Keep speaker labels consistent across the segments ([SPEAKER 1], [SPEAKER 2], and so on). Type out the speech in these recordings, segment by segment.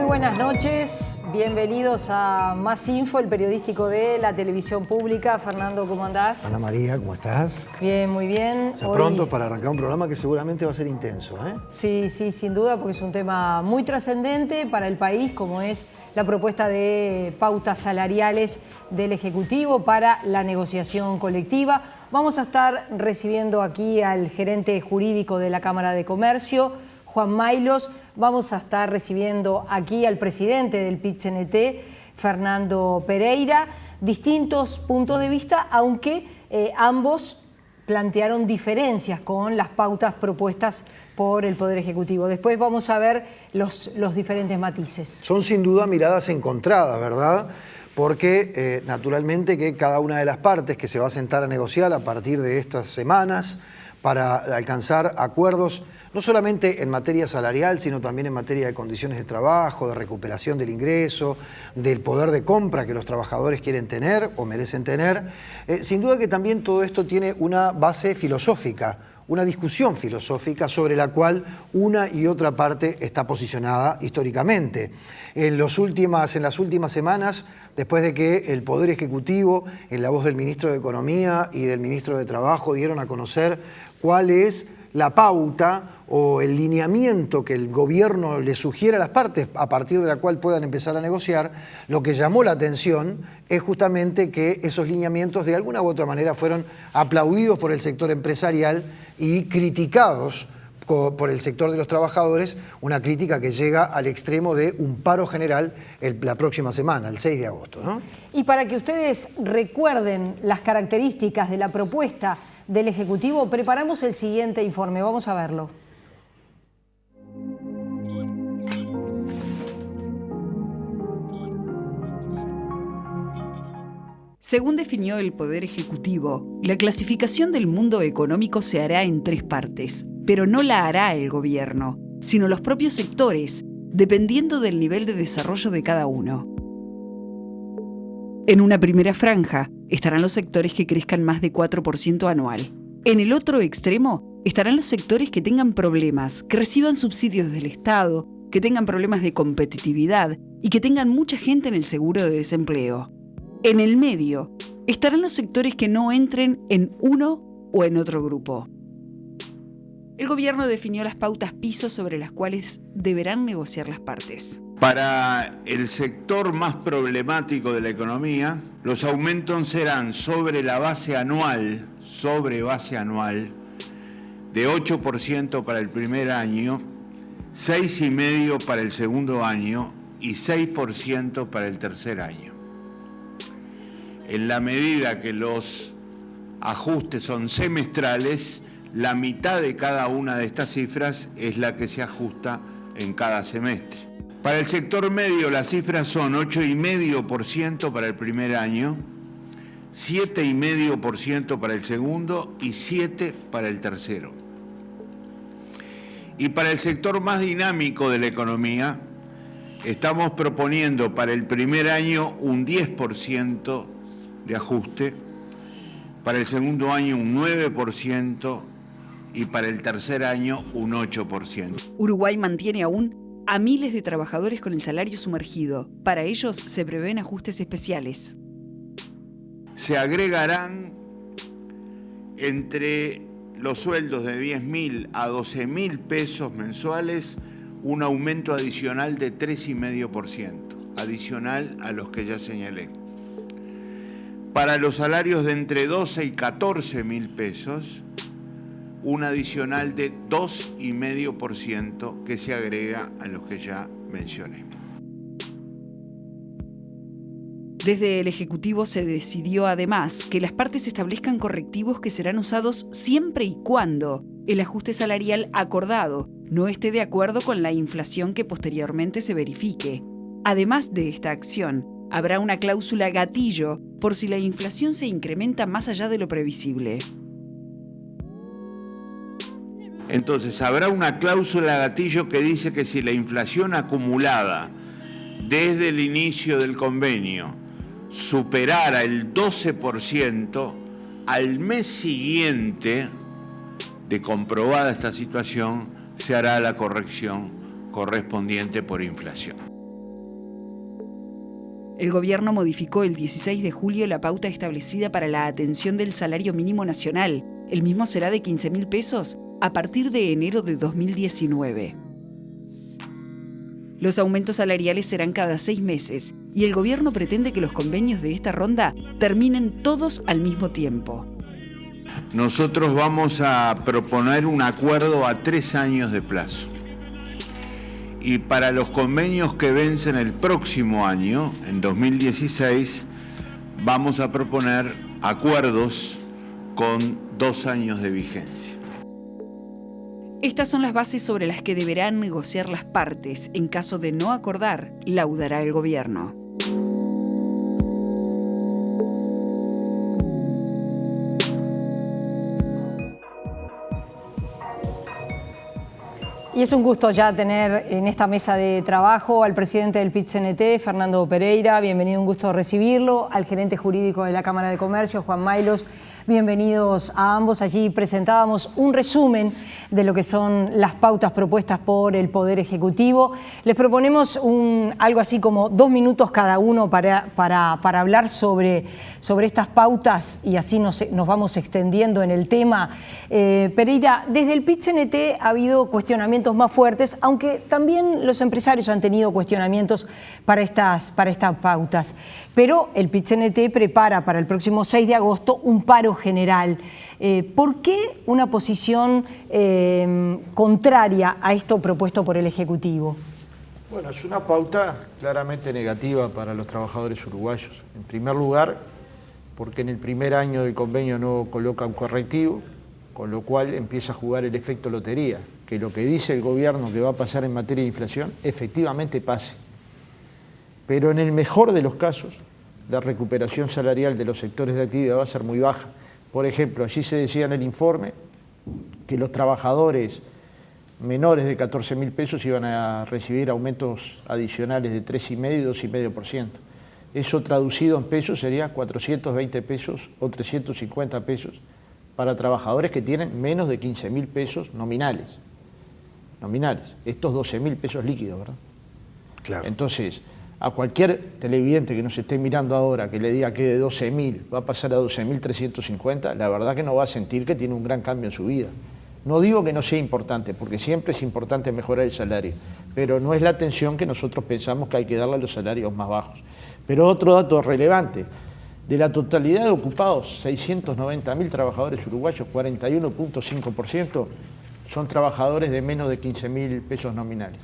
[SPEAKER 1] Buenas noches, bienvenidos a Más Info, el periodístico de la televisión pública. Fernando, ¿cómo andás?
[SPEAKER 2] Ana María, ¿cómo estás?
[SPEAKER 1] Bien, muy bien.
[SPEAKER 2] Ya pronto para arrancar un programa que seguramente va a ser intenso, ¿eh?
[SPEAKER 1] Sí, sin duda, porque es un tema muy trascendente para el país, como es la propuesta de pautas salariales del Ejecutivo para la negociación colectiva. Vamos a estar recibiendo aquí al gerente jurídico de la Cámara de Comercio, Juan Maylos. Vamos a estar recibiendo aquí al presidente del PIT-CNT, Fernando Pereira. Distintos puntos de vista, aunque ambos plantearon diferencias con las pautas propuestas por el Poder Ejecutivo. Después vamos a ver los diferentes matices.
[SPEAKER 2] Son sin duda miradas encontradas, ¿verdad? Porque naturalmente que cada una de las partes que se va a sentar a negociar a partir de estas semanas para alcanzar acuerdos no solamente en materia salarial, sino también en materia de condiciones de trabajo, de recuperación del ingreso, del poder de compra que los trabajadores quieren tener o merecen tener. Sin duda que también todo esto tiene una base filosófica, una discusión filosófica sobre la cual una y otra parte está posicionada históricamente. En las últimas semanas, después de que el Poder Ejecutivo, en la voz del Ministro de Economía y del Ministro de Trabajo, dieron a conocer cuál es la pauta o el lineamiento que el gobierno le sugiere a las partes a partir de la cual puedan empezar a negociar, lo que llamó la atención es justamente que esos lineamientos de alguna u otra manera fueron aplaudidos por el sector empresarial y criticados por el sector de los trabajadores, una crítica que llega al extremo de un paro general la próxima semana, el 6 de agosto, ¿no?
[SPEAKER 1] Y para que ustedes recuerden las características de la propuesta del Ejecutivo, preparamos el siguiente informe. Vamos a verlo.
[SPEAKER 3] Según definió el Poder Ejecutivo, la clasificación del mundo económico se hará en 3 partes, pero no la hará el gobierno, sino los propios sectores, dependiendo del nivel de desarrollo de cada uno. En una primera franja estarán los sectores que crezcan más de 4% anual. En el otro extremo estarán los sectores que tengan problemas, que reciban subsidios del Estado, que tengan problemas de competitividad y que tengan mucha gente en el seguro de desempleo. En el medio estarán los sectores que no entren en uno o en otro grupo. El gobierno definió las pautas piso sobre las cuales deberán negociar las partes.
[SPEAKER 4] Para el sector más problemático de la economía, los aumentos serán sobre base anual, de 8% para el primer año, 6,5% para el segundo año y 6% para el tercer año. En la medida que los ajustes son semestrales, la mitad de cada una de estas cifras es la que se ajusta en cada semestre. Para el sector medio las cifras son 8,5% para el primer año, 7,5% para el segundo y 7% para el tercero. Y para el sector más dinámico de la economía, estamos proponiendo para el primer año un 10% de ajuste, para el segundo año un 9% y para el tercer año un 8%.
[SPEAKER 3] Uruguay mantiene aún a miles de trabajadores con el salario sumergido. Para ellos se prevén ajustes especiales.
[SPEAKER 4] Se agregarán entre los sueldos de 10.000 a 12.000 pesos mensuales un aumento adicional de 3,5%, adicional a los que ya señalé. Para los salarios de entre 12 y 14.000 pesos, un adicional de 2,5% que se agrega a los que ya mencioné.
[SPEAKER 3] Desde el Ejecutivo se decidió además que las partes establezcan correctivos que serán usados siempre y cuando el ajuste salarial acordado no esté de acuerdo con la inflación que posteriormente se verifique. Además de esta acción, habrá una cláusula gatillo por si la inflación se incrementa más allá de lo previsible.
[SPEAKER 4] Entonces, habrá una cláusula gatillo que dice que si la inflación acumulada desde el inicio del convenio superara el 12%, al mes siguiente de comprobada esta situación, se hará la corrección correspondiente por inflación.
[SPEAKER 3] El gobierno modificó el 16 de julio la pauta establecida para la atención del salario mínimo nacional. El mismo será de 15.000 pesos a partir de enero de 2019. Los aumentos salariales serán cada 6 meses y el gobierno pretende que los convenios de esta ronda terminen todos al mismo tiempo.
[SPEAKER 4] Nosotros vamos a proponer un acuerdo a 3 años de plazo. Y para los convenios que vencen el próximo año, en 2016, vamos a proponer acuerdos con 2 años de vigencia.
[SPEAKER 3] Estas son las bases sobre las que deberán negociar las partes. En caso de no acordar, laudará el gobierno.
[SPEAKER 1] Y es un gusto ya tener en esta mesa de trabajo al presidente del PIT-CNT, Fernando Pereira, bienvenido, un gusto recibirlo, al gerente jurídico de la Cámara de Comercio, Juan Maylos, bienvenidos a ambos. Allí presentábamos un resumen de lo que son las pautas propuestas por el Poder Ejecutivo. Les proponemos algo así como 2 minutos cada uno para hablar sobre estas pautas y así nos vamos extendiendo en el tema. Pereira, desde el PIT-CNT ha habido cuestionamientos más fuertes, aunque también los empresarios han tenido cuestionamientos para estas pautas. Pero el PIT-CNT prepara para el próximo 6 de agosto un paro general. ¿Por qué una posición contraria a esto propuesto por el Ejecutivo?
[SPEAKER 5] Bueno, es una pauta claramente negativa para los trabajadores uruguayos. En primer lugar, porque en el primer año del convenio no coloca un correctivo, con lo cual empieza a jugar el efecto lotería, que lo que dice el gobierno que va a pasar en materia de inflación, efectivamente pase. Pero en el mejor de los casos, la recuperación salarial de los sectores de actividad va a ser muy baja. Por ejemplo, allí se decía en el informe que los trabajadores menores de 14.000 pesos iban a recibir aumentos adicionales de 3,5 y 2,5%. Eso traducido en pesos sería 420 pesos o 350 pesos para trabajadores que tienen menos de 15.000 pesos nominales. Estos 12.000 pesos líquidos, ¿verdad?
[SPEAKER 2] Claro.
[SPEAKER 5] Entonces, a cualquier televidente que nos esté mirando ahora que le diga que de 12.000 va a pasar a 12.350, la verdad que no va a sentir que tiene un gran cambio en su vida. No digo que no sea importante, porque siempre es importante mejorar el salario, pero no es la atención que nosotros pensamos que hay que darle a los salarios más bajos. Pero otro dato relevante, de la totalidad de ocupados, 690.000 trabajadores uruguayos, 41,5% son trabajadores de menos de 15.000 pesos nominales.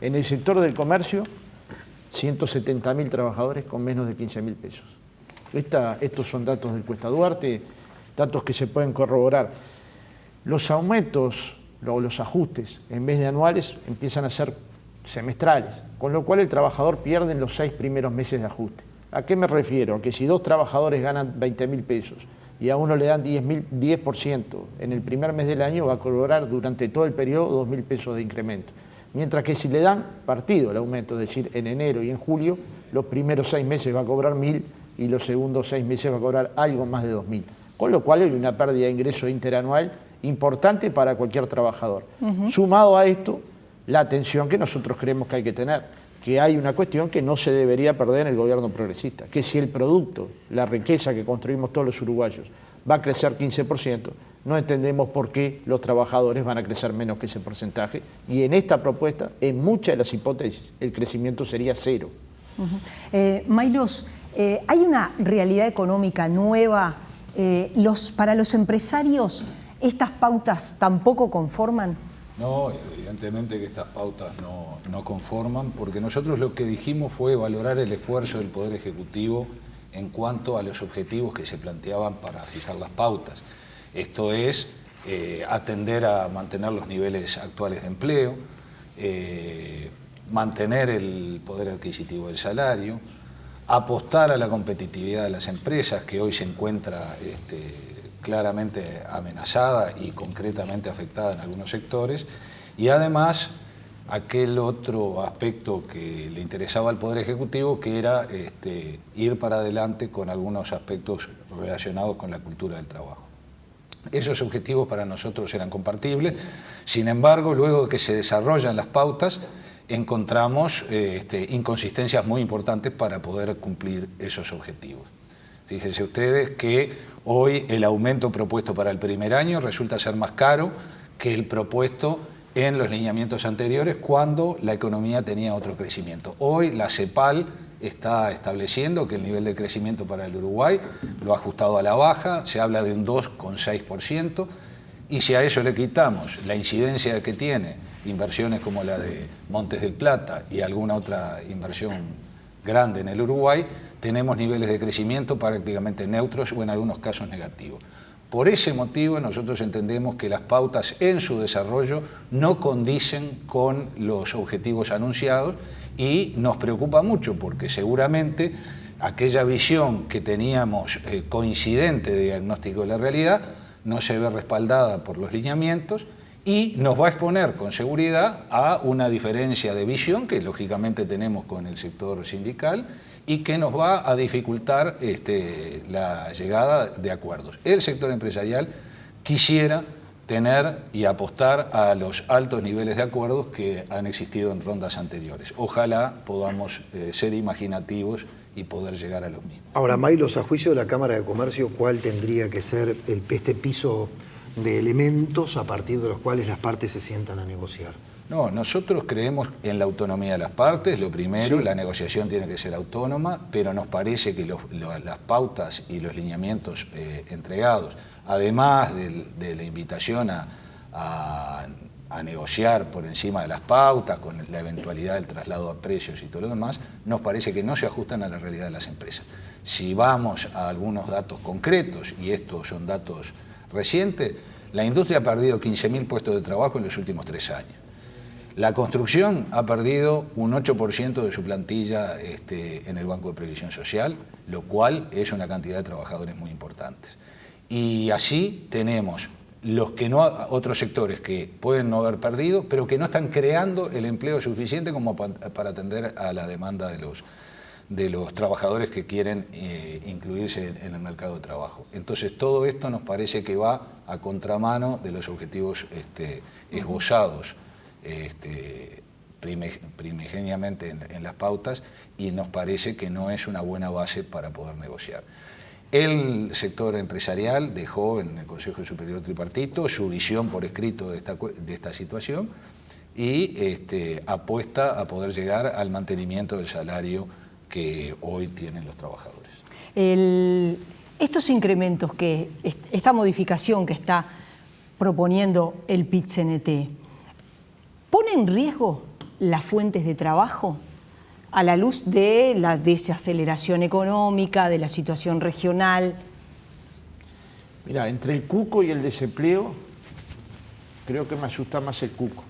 [SPEAKER 5] En el sector del comercio, 170.000 trabajadores con menos de 15.000 pesos. Estos son datos del Cuesta Duarte, datos que se pueden corroborar. Los aumentos o los ajustes, en vez de anuales, empiezan a ser semestrales, con lo cual el trabajador pierde en los 6 primeros meses de ajuste. ¿A qué me refiero? A que si 2 trabajadores ganan 20.000 pesos y a uno le dan 10% en el primer mes del año, va a cobrar durante todo el periodo 2.000 pesos de incremento. Mientras que si le dan partido el aumento, es decir, en enero y en julio, los primeros 6 meses va a cobrar 1.000 y los segundos 6 meses va a cobrar algo más de 2.000. Con lo cual hay una pérdida de ingreso interanual importante para cualquier trabajador. Sumado a esto, la atención que nosotros creemos que hay que tener, que hay una cuestión que no se debería perder en el gobierno progresista, que si el producto, la riqueza que construimos todos los uruguayos, va a crecer 15%, no entendemos por qué los trabajadores van a crecer menos que ese porcentaje. Y en esta propuesta, en muchas de las hipótesis, el crecimiento sería 0.
[SPEAKER 1] Maylos, ¿hay una realidad económica nueva? ¿Para los empresarios estas pautas tampoco conforman?
[SPEAKER 6] No, evidentemente que estas pautas no conforman, porque nosotros lo que dijimos fue valorar el esfuerzo del Poder Ejecutivo en cuanto a los objetivos que se planteaban para fijar las pautas. Esto es atender a mantener los niveles actuales de empleo, mantener el poder adquisitivo del salario, apostar a la competitividad de las empresas, que hoy se encuentra claramente amenazada y concretamente afectada en algunos sectores, y además aquel otro aspecto que le interesaba al Poder Ejecutivo, que era ir para adelante con algunos aspectos relacionados con la cultura del trabajo. Esos objetivos para nosotros eran compartibles, sin embargo, luego de que se desarrollan las pautas, encontramos inconsistencias muy importantes para poder cumplir esos objetivos. Fíjense ustedes que hoy el aumento propuesto para el primer año resulta ser más caro que el propuesto en los lineamientos anteriores cuando la economía tenía otro crecimiento. Hoy la CEPAL está estableciendo que el nivel de crecimiento para el Uruguay lo ha ajustado a la baja, se habla de un 2,6%, y si a eso le quitamos la incidencia que tiene inversiones como la de Montes del Plata y alguna otra inversión grande en el Uruguay, tenemos niveles de crecimiento prácticamente neutros o en algunos casos negativos. Por ese motivo nosotros entendemos que las pautas en su desarrollo no condicen con los objetivos anunciados y nos preocupa mucho porque seguramente aquella visión que teníamos coincidente de diagnóstico de la realidad no se ve respaldada por los lineamientos y nos va a exponer con seguridad a una diferencia de visión que lógicamente tenemos con el sector sindical y que nos va a dificultar la llegada de acuerdos. El sector empresarial quisiera tener y apostar a los altos niveles de acuerdos que han existido en rondas anteriores. Ojalá podamos ser imaginativos y poder llegar a los mismos.
[SPEAKER 2] Ahora, Maylos, a juicio de la Cámara de Comercio, ¿cuál tendría que ser este piso de elementos a partir de los cuales las partes se sientan a negociar?
[SPEAKER 6] No, nosotros creemos en la autonomía de las partes, lo primero,
[SPEAKER 2] Sí.
[SPEAKER 6] La negociación tiene que ser autónoma, pero nos parece que las pautas y los lineamientos entregados, además de la invitación a negociar por encima de las pautas, con la eventualidad del traslado a precios y todo lo demás, nos parece que no se ajustan a la realidad de las empresas. Si vamos a algunos datos concretos, y estos son datos recientes, la industria ha perdido 15.000 puestos de trabajo en los últimos 3 años. La construcción ha perdido un 8% de su plantilla en el Banco de Previsión Social, lo cual es una cantidad de trabajadores muy importantes. Y así tenemos otros sectores que pueden no haber perdido, pero que no están creando el empleo suficiente como para atender a la demanda de los trabajadores que quieren incluirse en el mercado de trabajo. Entonces todo esto nos parece que va a contramano de los objetivos esbozados primigeniamente en las pautas y nos parece que no es una buena base para poder negociar. El sector empresarial dejó en el Consejo Superior Tripartito su visión por escrito de esta situación y apuesta a poder llegar al mantenimiento del salario que hoy tienen los trabajadores.
[SPEAKER 1] Estos incrementos esta modificación que está proponiendo el PIT-CNT, ¿pone en riesgo las fuentes de trabajo a la luz de la desaceleración económica, de la situación regional?
[SPEAKER 5] Mira, entre el cuco y el desempleo, creo que me asusta más el cuco.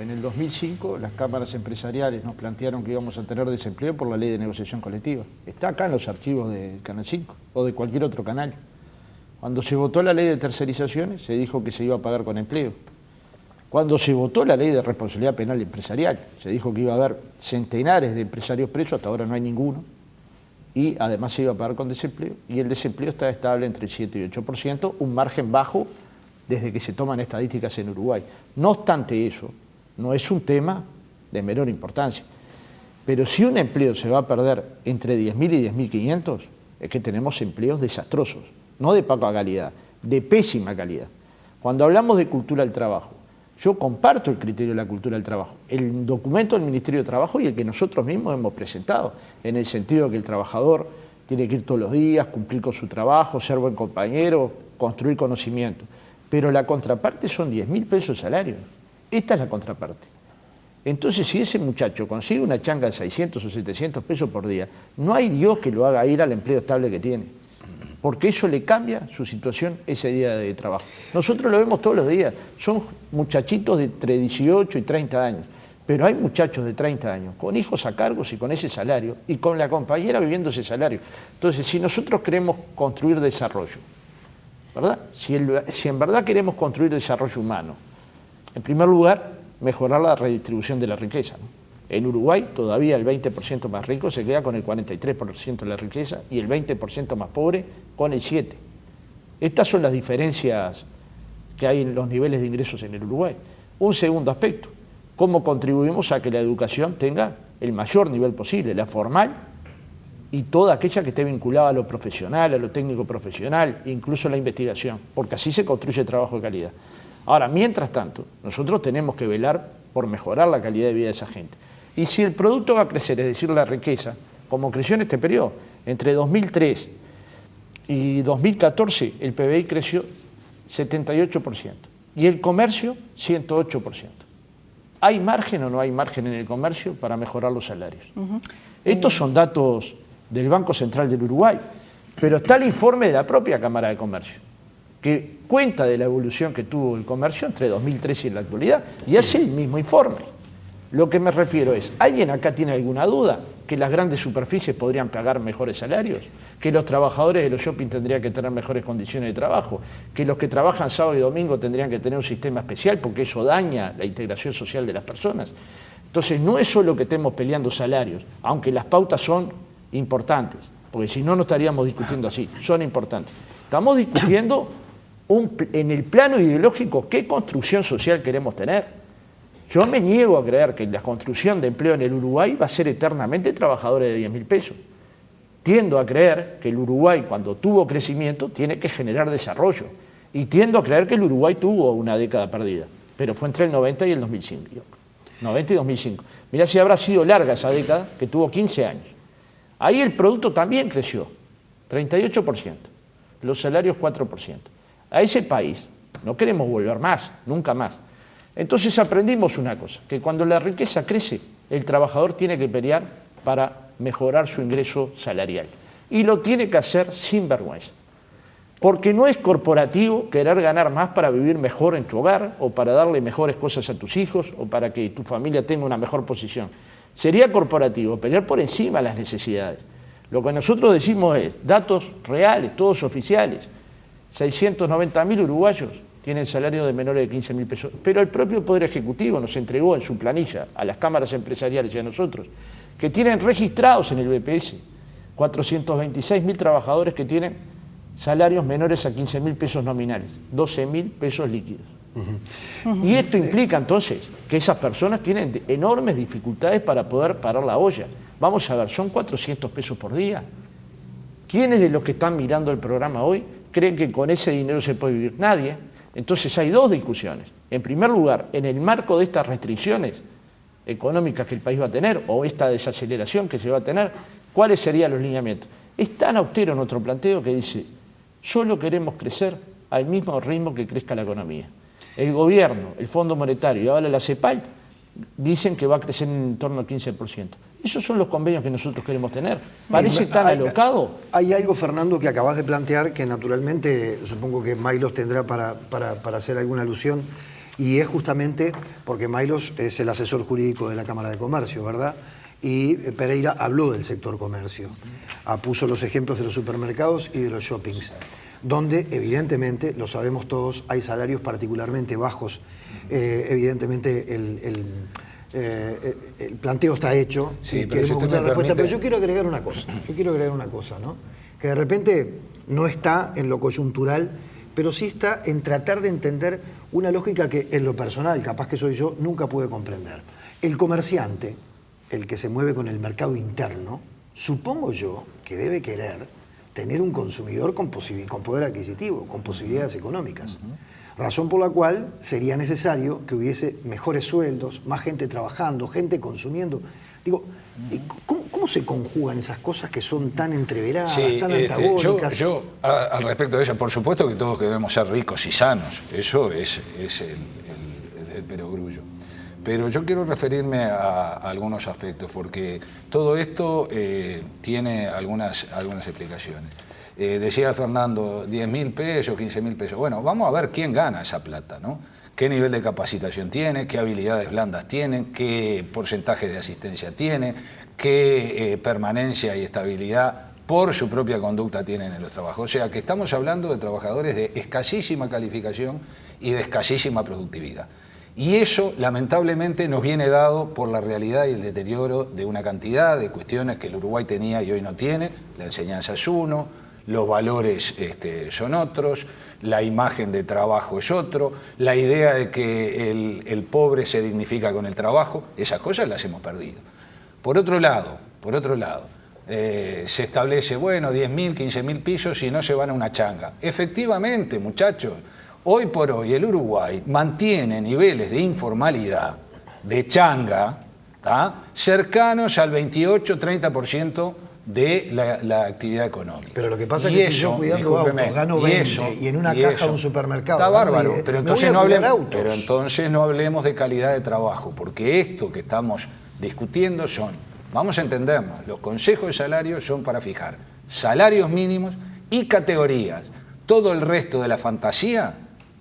[SPEAKER 5] En el 2005 las cámaras empresariales nos plantearon que íbamos a tener desempleo por la ley de negociación colectiva. Está acá en los archivos del Canal 5 o de cualquier otro canal. Cuando se votó la ley de tercerizaciones se dijo que se iba a pagar con empleo. Cuando se votó la ley de responsabilidad penal empresarial, se dijo que iba a haber centenares de empresarios presos, hasta ahora no hay ninguno, y además se iba a pagar con desempleo, y el desempleo está estable entre el 7 y 8%, un margen bajo desde que se toman estadísticas en Uruguay. No obstante eso, no es un tema de menor importancia, pero si un empleo se va a perder entre 10.000 y 10.500, es que tenemos empleos desastrosos, no de poca calidad, de pésima calidad. Cuando hablamos de cultura del trabajo, yo comparto el criterio de la cultura del trabajo, el documento del Ministerio de Trabajo y el que nosotros mismos hemos presentado, en el sentido de que el trabajador tiene que ir todos los días, cumplir con su trabajo, ser buen compañero, construir conocimiento. Pero la contraparte son 10.000 pesos de salario. Esta es la contraparte. Entonces, si ese muchacho consigue una changa de 600 o 700 pesos por día, no hay Dios que lo haga ir al empleo estable que tiene, porque eso le cambia su situación ese día de trabajo. Nosotros lo vemos todos los días, son muchachitos de entre 18 y 30 años. Pero hay muchachos de 30 años con hijos a cargos y con ese salario y con la compañera viviendo ese salario. Entonces, si nosotros queremos construir desarrollo, ¿verdad? Si en verdad queremos construir desarrollo humano, en primer lugar, mejorar la redistribución de la riqueza, ¿no? En Uruguay todavía el 20% más rico se queda con el 43% de la riqueza y el 20% más pobre con el 7%. Estas son las diferencias que hay en los niveles de ingresos en el Uruguay. Un segundo aspecto, cómo contribuimos a que la educación tenga el mayor nivel posible, la formal y toda aquella que esté vinculada a lo profesional, a lo técnico profesional, incluso la investigación, porque así se construye trabajo de calidad. Ahora, mientras tanto, nosotros tenemos que velar por mejorar la calidad de vida de esa gente. Y si el producto va a crecer, es decir, la riqueza, como creció en este periodo, entre 2003 y 2014 el PBI creció 78% y el comercio 108%. ¿Hay margen o no hay margen en el comercio para mejorar los salarios? Estos son datos del Banco Central del Uruguay, pero está el informe de la propia Cámara de Comercio, que cuenta de la evolución que tuvo el comercio entre 2013 y la actualidad, y hace el mismo informe. Lo que me refiero es, ¿alguien acá tiene alguna duda que las grandes superficies podrían pagar mejores salarios? ¿Que los trabajadores de los shopping tendrían que tener mejores condiciones de trabajo? ¿Que los que trabajan sábado y domingo tendrían que tener un sistema especial porque eso daña la integración social de las personas? Entonces, no es solo que estemos peleando salarios, aunque las pautas son importantes, porque si no, no estaríamos discutiendo así, son importantes. Estamos discutiendo en el plano ideológico qué construcción social queremos tener. Yo me niego a creer que la construcción de empleo en el Uruguay va a ser eternamente trabajadores de 10.000 pesos. Tiendo a creer que el Uruguay, cuando tuvo crecimiento, tiene que generar desarrollo. Y tiendo a creer que el Uruguay tuvo una década perdida, pero fue entre el 90 y el 2005. 90 y 2005. Mirá si habrá sido larga esa década, que tuvo 15 años. Ahí el producto también creció, 38%. Los salarios 4%. A ese país no queremos volver más, nunca más. Entonces aprendimos una cosa, que cuando la riqueza crece, el trabajador tiene que pelear para mejorar su ingreso salarial. Y lo tiene que hacer sin vergüenza. Porque no es corporativo querer ganar más para vivir mejor en tu hogar, o para darle mejores cosas a tus hijos, o para que tu familia tenga una mejor posición. Sería corporativo pelear por encima de las necesidades. Lo que nosotros decimos es, datos reales, todos oficiales, 690.000 uruguayos tienen salario de menores de 15.000 pesos, pero el propio Poder Ejecutivo nos entregó en su planilla a las cámaras empresariales y a nosotros, que tienen registrados en el BPS 426.000 trabajadores que tienen salarios menores a 15.000 pesos nominales, 12.000 pesos líquidos. Y esto implica entonces que esas personas tienen enormes dificultades para poder parar la olla. Vamos a ver, son 400 pesos por día. ¿Quiénes de los que están mirando el programa hoy creen que con ese dinero se puede vivir? Nadie. Entonces hay dos discusiones. En primer lugar, en el marco de estas restricciones económicas que el país va a tener, o esta desaceleración que se va a tener, ¿cuáles serían los lineamientos? Es tan austero nuestro planteo que dice, solo queremos crecer al mismo ritmo que crezca la economía. El gobierno, el Fondo Monetario y ahora la CEPAL dicen que va a crecer en torno al 15%. Esos son los convenios que nosotros queremos tener. Parece tan alocado.
[SPEAKER 2] Hay algo, Fernando, que acabas de plantear que naturalmente supongo que Maylos tendrá para hacer alguna alusión, y es justamente porque Maylos es el asesor jurídico de la Cámara de Comercio, ¿verdad? Y Pereira habló del sector comercio, puso los ejemplos de los supermercados y de los shoppings, donde evidentemente, lo sabemos todos, hay salarios particularmente bajos. Evidentemente el planteo está hecho,
[SPEAKER 6] sí,
[SPEAKER 2] pero, pero yo quiero agregar una cosa, ¿no? Que de repente no está en lo coyuntural, pero sí está en tratar de entender una lógica que en lo personal, capaz que soy yo, nunca pude comprender. El comerciante, el que se mueve con el mercado interno, supongo yo que debe querer tener un consumidor con poder adquisitivo, con posibilidades económicas. Razón por la cual sería necesario que hubiese mejores sueldos, más gente trabajando, gente consumiendo. Digo, ¿cómo se conjugan esas cosas que son tan entreveradas, tan antagónicas?
[SPEAKER 6] Yo al respecto de eso, por supuesto que todos debemos ser ricos y sanos, eso es el perogrullo. Pero yo quiero referirme a algunos aspectos, porque todo esto tiene algunas explicaciones. Decía Fernando, 10.000 pesos, 15.000 pesos. Bueno, vamos a ver quién gana esa plata, ¿no? qué nivel de capacitación tiene, qué habilidades blandas tienen, qué porcentaje de asistencia tiene, qué permanencia y estabilidad por su propia conducta tienen en los trabajos. O sea que estamos hablando de trabajadores de escasísima calificación y de escasísima productividad. Y eso, lamentablemente, nos viene dado por la realidad y el deterioro de una cantidad de cuestiones que el Uruguay tenía y hoy no tiene. La enseñanza es uno, los valores son otros, la imagen de trabajo es otro, la idea de que el pobre se dignifica con el trabajo, esas cosas las hemos perdido. Por otro lado, se establece, bueno, 10.000, 15.000 pisos y no se van a una changa. Efectivamente, muchachos, hoy por hoy el Uruguay mantiene niveles de informalidad, de changa, ¿tá?, cercanos al 28-30% de la actividad económica.
[SPEAKER 2] Pero lo que pasa es que si yo cuidando autos gano 20 y en una caja de un supermercado
[SPEAKER 6] está bárbaro,
[SPEAKER 2] 10,
[SPEAKER 6] pero entonces no hablemos de calidad de trabajo, porque esto que estamos discutiendo vamos a entendernos, los consejos de salarios son para fijar salarios mínimos y categorías. Todo el resto de la fantasía,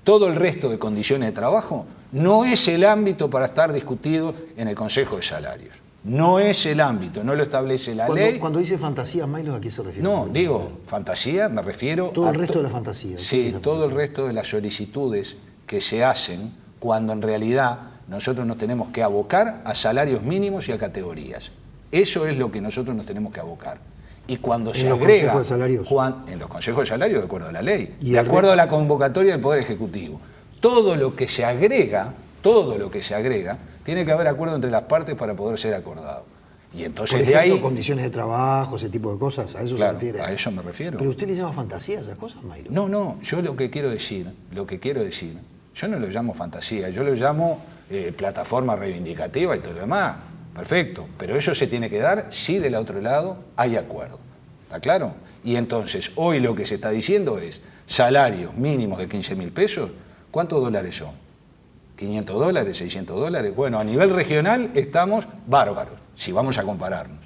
[SPEAKER 6] todo el resto de condiciones de trabajo, no es el ámbito para estar discutido en el Consejo de Salarios. No es el ámbito, no lo establece la ley.
[SPEAKER 2] Cuando dice fantasía, Milo, ¿a qué se refiere?
[SPEAKER 6] No, digo, fantasía, me refiero
[SPEAKER 2] todo el resto de la fantasía.
[SPEAKER 6] Sí, todo el resto de las solicitudes que se hacen cuando en realidad nosotros nos tenemos que abocar a salarios mínimos y a categorías. Eso es lo que nosotros nos tenemos que abocar. Y cuando se agrega...
[SPEAKER 2] ¿En los consejos de salarios?
[SPEAKER 6] En los consejos de salarios, de acuerdo a la ley, de acuerdo a la convocatoria del Poder Ejecutivo. Todo lo que se agrega, tiene que haber acuerdo entre las partes para poder ser acordado. Y entonces
[SPEAKER 2] por ejemplo,
[SPEAKER 6] de ahí...
[SPEAKER 2] condiciones de trabajo, ese tipo de cosas, ¿a eso
[SPEAKER 6] claro,
[SPEAKER 2] se refiere?
[SPEAKER 6] A eso me refiero.
[SPEAKER 2] Pero usted le llama fantasía a esas cosas, Milo.
[SPEAKER 6] No, yo lo que quiero decir, yo no lo llamo fantasía, yo lo llamo plataforma reivindicativa y todo lo demás. Perfecto, pero eso se tiene que dar si del otro lado hay acuerdo. ¿Está claro? Y entonces, hoy lo que se está diciendo es salarios mínimos de 15.000 pesos, ¿cuántos dólares son? ¿500 dólares? ¿600 dólares? Bueno, a nivel regional estamos bárbaros, si vamos a compararnos.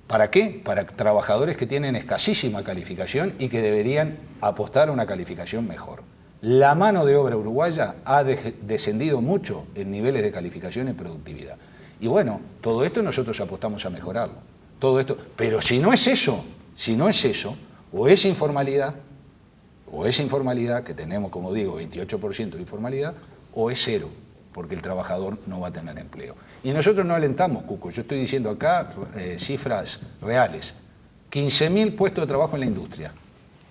[SPEAKER 6] ¿Para qué? Para trabajadores que tienen escasísima calificación y que deberían apostar a una calificación mejor. La mano de obra uruguaya ha descendido mucho en niveles de calificación y productividad. Y bueno, todo esto nosotros apostamos a mejorarlo. Todo esto, pero si no es eso, o es informalidad, que tenemos, como digo, 28% de informalidad, o es cero, porque el trabajador no va a tener empleo. Y nosotros no alentamos, Cuco, yo estoy diciendo acá cifras reales. 15.000 puestos de trabajo en la industria.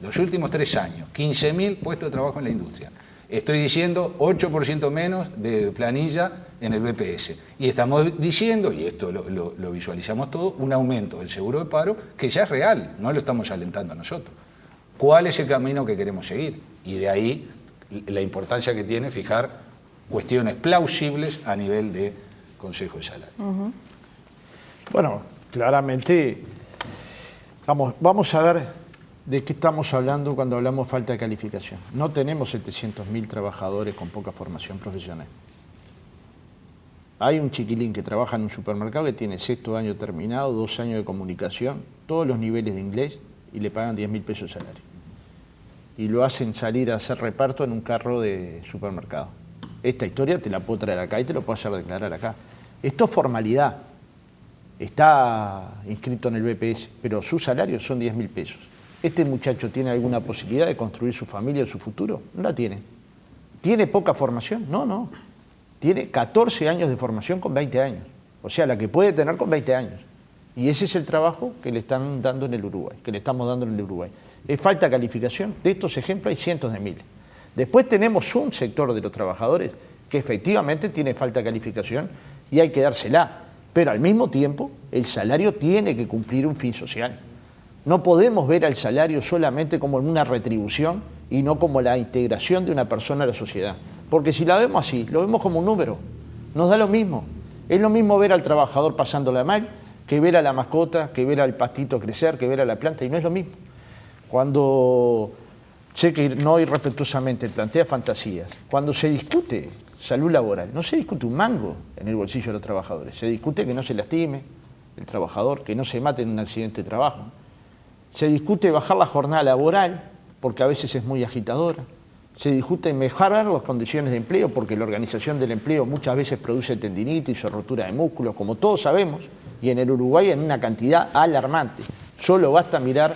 [SPEAKER 6] Los últimos 3 años, 15.000 puestos de trabajo en la industria. Estoy diciendo 8% menos de planilla en el BPS. Y estamos diciendo, y esto lo visualizamos todo, un aumento del seguro de paro que ya es real, no lo estamos alentando nosotros. ¿Cuál es el camino que queremos seguir? Y de ahí la importancia que tiene fijar cuestiones plausibles a nivel de Consejo de Salario.
[SPEAKER 5] Bueno, claramente, vamos a ver de qué estamos hablando cuando hablamos de falta de calificación. No tenemos 700.000 trabajadores con poca formación profesional. Hay un chiquilín que trabaja en un supermercado que tiene 6º año terminado, 2 años de comunicación, todos los niveles de inglés y le pagan 10.000 pesos de salario. Y lo hacen salir a hacer reparto en un carro de supermercado. Esta historia te la puedo traer acá y te lo puedo hacer declarar acá. Esto es formalidad. Está inscrito en el BPS, pero su salario son 10.000 pesos. ¿Este muchacho tiene alguna posibilidad de construir su familia o su futuro? No la tiene. ¿Tiene poca formación? No. Tiene 14 años de formación con 20 años. O sea, la que puede tener con 20 años. Y ese es el trabajo que le están dando en el Uruguay, que le estamos dando en el Uruguay. ¿Es falta de calificación? De estos ejemplos hay cientos de miles. Después tenemos un sector de los trabajadores que efectivamente tiene falta de calificación y hay que dársela. Pero al mismo tiempo, el salario tiene que cumplir un fin social. No podemos ver al salario solamente como una retribución y no como la integración de una persona a la sociedad. Porque si la vemos así, lo vemos como un número, nos da lo mismo. Es lo mismo ver al trabajador pasándola mal que ver a la mascota, que ver al pastito crecer, que ver a la planta, y no es lo mismo. Cuando, sé que no irrespetuosamente plantea fantasías, cuando se discute salud laboral, no se discute un mango en el bolsillo de los trabajadores, se discute que no se lastime el trabajador, que no se mate en un accidente de trabajo. Se discute bajar la jornada laboral, porque a veces es muy agitadora. se discute mejorar las condiciones de empleo, porque la organización del empleo muchas veces produce tendinitis o rotura de músculos, como todos sabemos, y en el Uruguay en una cantidad alarmante. Solo basta mirar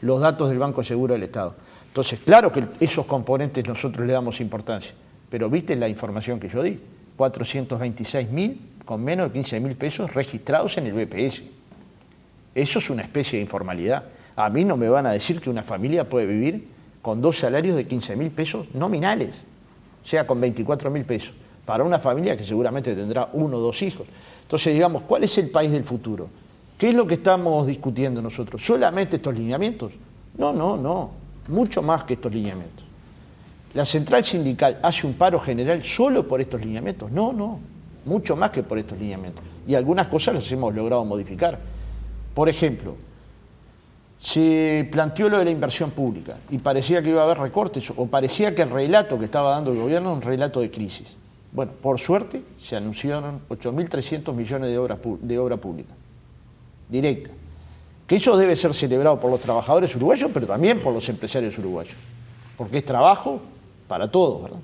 [SPEAKER 5] los datos del Banco Seguro del Estado. Entonces, claro que esos componentes nosotros le damos importancia, pero viste la información que yo di, 426.000 con menos de 15.000 pesos registrados en el BPS. Eso es una especie de informalidad. A mí no me van a decir que una familia puede vivir con 2 salarios de 15.000 pesos nominales, o sea, con 24.000 pesos, para una familia que seguramente tendrá 1 o 2 hijos. Entonces, digamos, ¿cuál es el país del futuro? ¿Qué es lo que estamos discutiendo nosotros? ¿Solamente estos lineamientos? No, mucho más que estos lineamientos. ¿La central sindical hace un paro general solo por estos lineamientos? No, mucho más que por estos lineamientos. Y algunas cosas las hemos logrado modificar. Por ejemplo, se planteó lo de la inversión pública y parecía que iba a haber recortes, o parecía que el relato que estaba dando el gobierno era un relato de crisis. Bueno, por suerte se anunciaron 8.300 millones de obra pública, directa. Que eso debe ser celebrado por los trabajadores uruguayos, pero también por los empresarios uruguayos, porque es trabajo para todos, ¿verdad?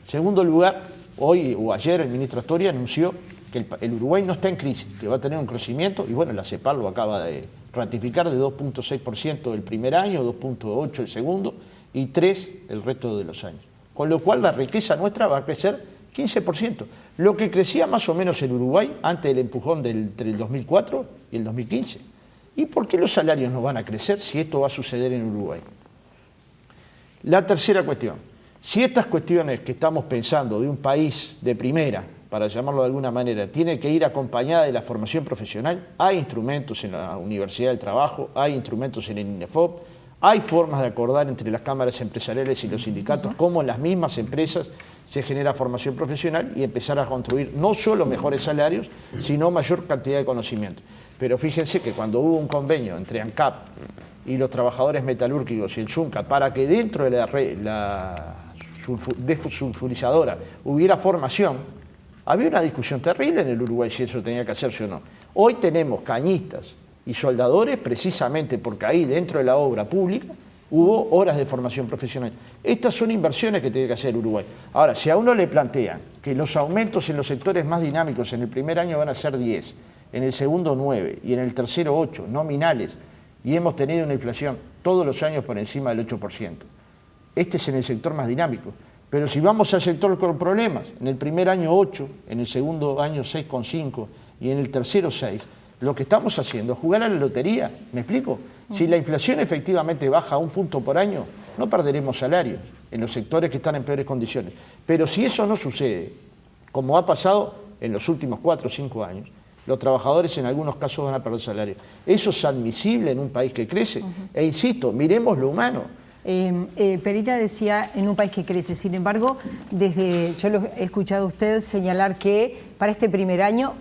[SPEAKER 5] En segundo lugar, hoy o ayer el ministro Astori anunció que el Uruguay no está en crisis, que va a tener un crecimiento, y bueno, la CEPAL lo acaba de ratificar, de 2.6% el primer año, 2.8% el segundo y 3% el resto de los años. Con lo cual la riqueza nuestra va a crecer 15%, lo que crecía más o menos en Uruguay antes del empujón entre el 2004 y el 2015. ¿Y por qué los salarios no van a crecer si esto va a suceder en Uruguay? La tercera cuestión, si estas cuestiones que estamos pensando de un país de primera, para llamarlo de alguna manera, tiene que ir acompañada de la formación profesional, hay instrumentos en la Universidad del Trabajo, hay instrumentos en el INEFOP, hay formas de acordar entre las cámaras empresariales y los sindicatos, cómo en las mismas empresas se genera formación profesional y empezar a construir no solo mejores salarios, sino mayor cantidad de conocimiento. Pero fíjense que cuando hubo un convenio entre ANCAP y los trabajadores metalúrgicos y el ZUNCA para que dentro de la dessulfurizadora hubiera formación, había una discusión terrible en el Uruguay si eso tenía que hacerse o no. Hoy tenemos cañistas y soldadores precisamente porque ahí dentro de la obra pública hubo horas de formación profesional. Estas son inversiones que tiene que hacer Uruguay. Ahora, si a uno le plantean que los aumentos en los sectores más dinámicos en el primer año van a ser 10, en el segundo 9 y en el tercero 8, nominales, y hemos tenido una inflación todos los años por encima del 8%. Este es en el sector más dinámico. Pero si vamos al sector con problemas, en el primer año 8, en el segundo año 6,5 y en el tercero 6, lo que estamos haciendo es jugar a la lotería. ¿Me explico? Si la inflación efectivamente baja 1 punto por año, no perderemos salarios en los sectores que están en peores condiciones. Pero si eso no sucede, como ha pasado en los últimos 4 o 5 años, los trabajadores en algunos casos van a perder salario. ¿Eso es admisible en un país que crece? E insisto, miremos lo humano.
[SPEAKER 1] Perita decía en un país que crece, sin embargo, yo lo he escuchado a usted señalar que para este primer año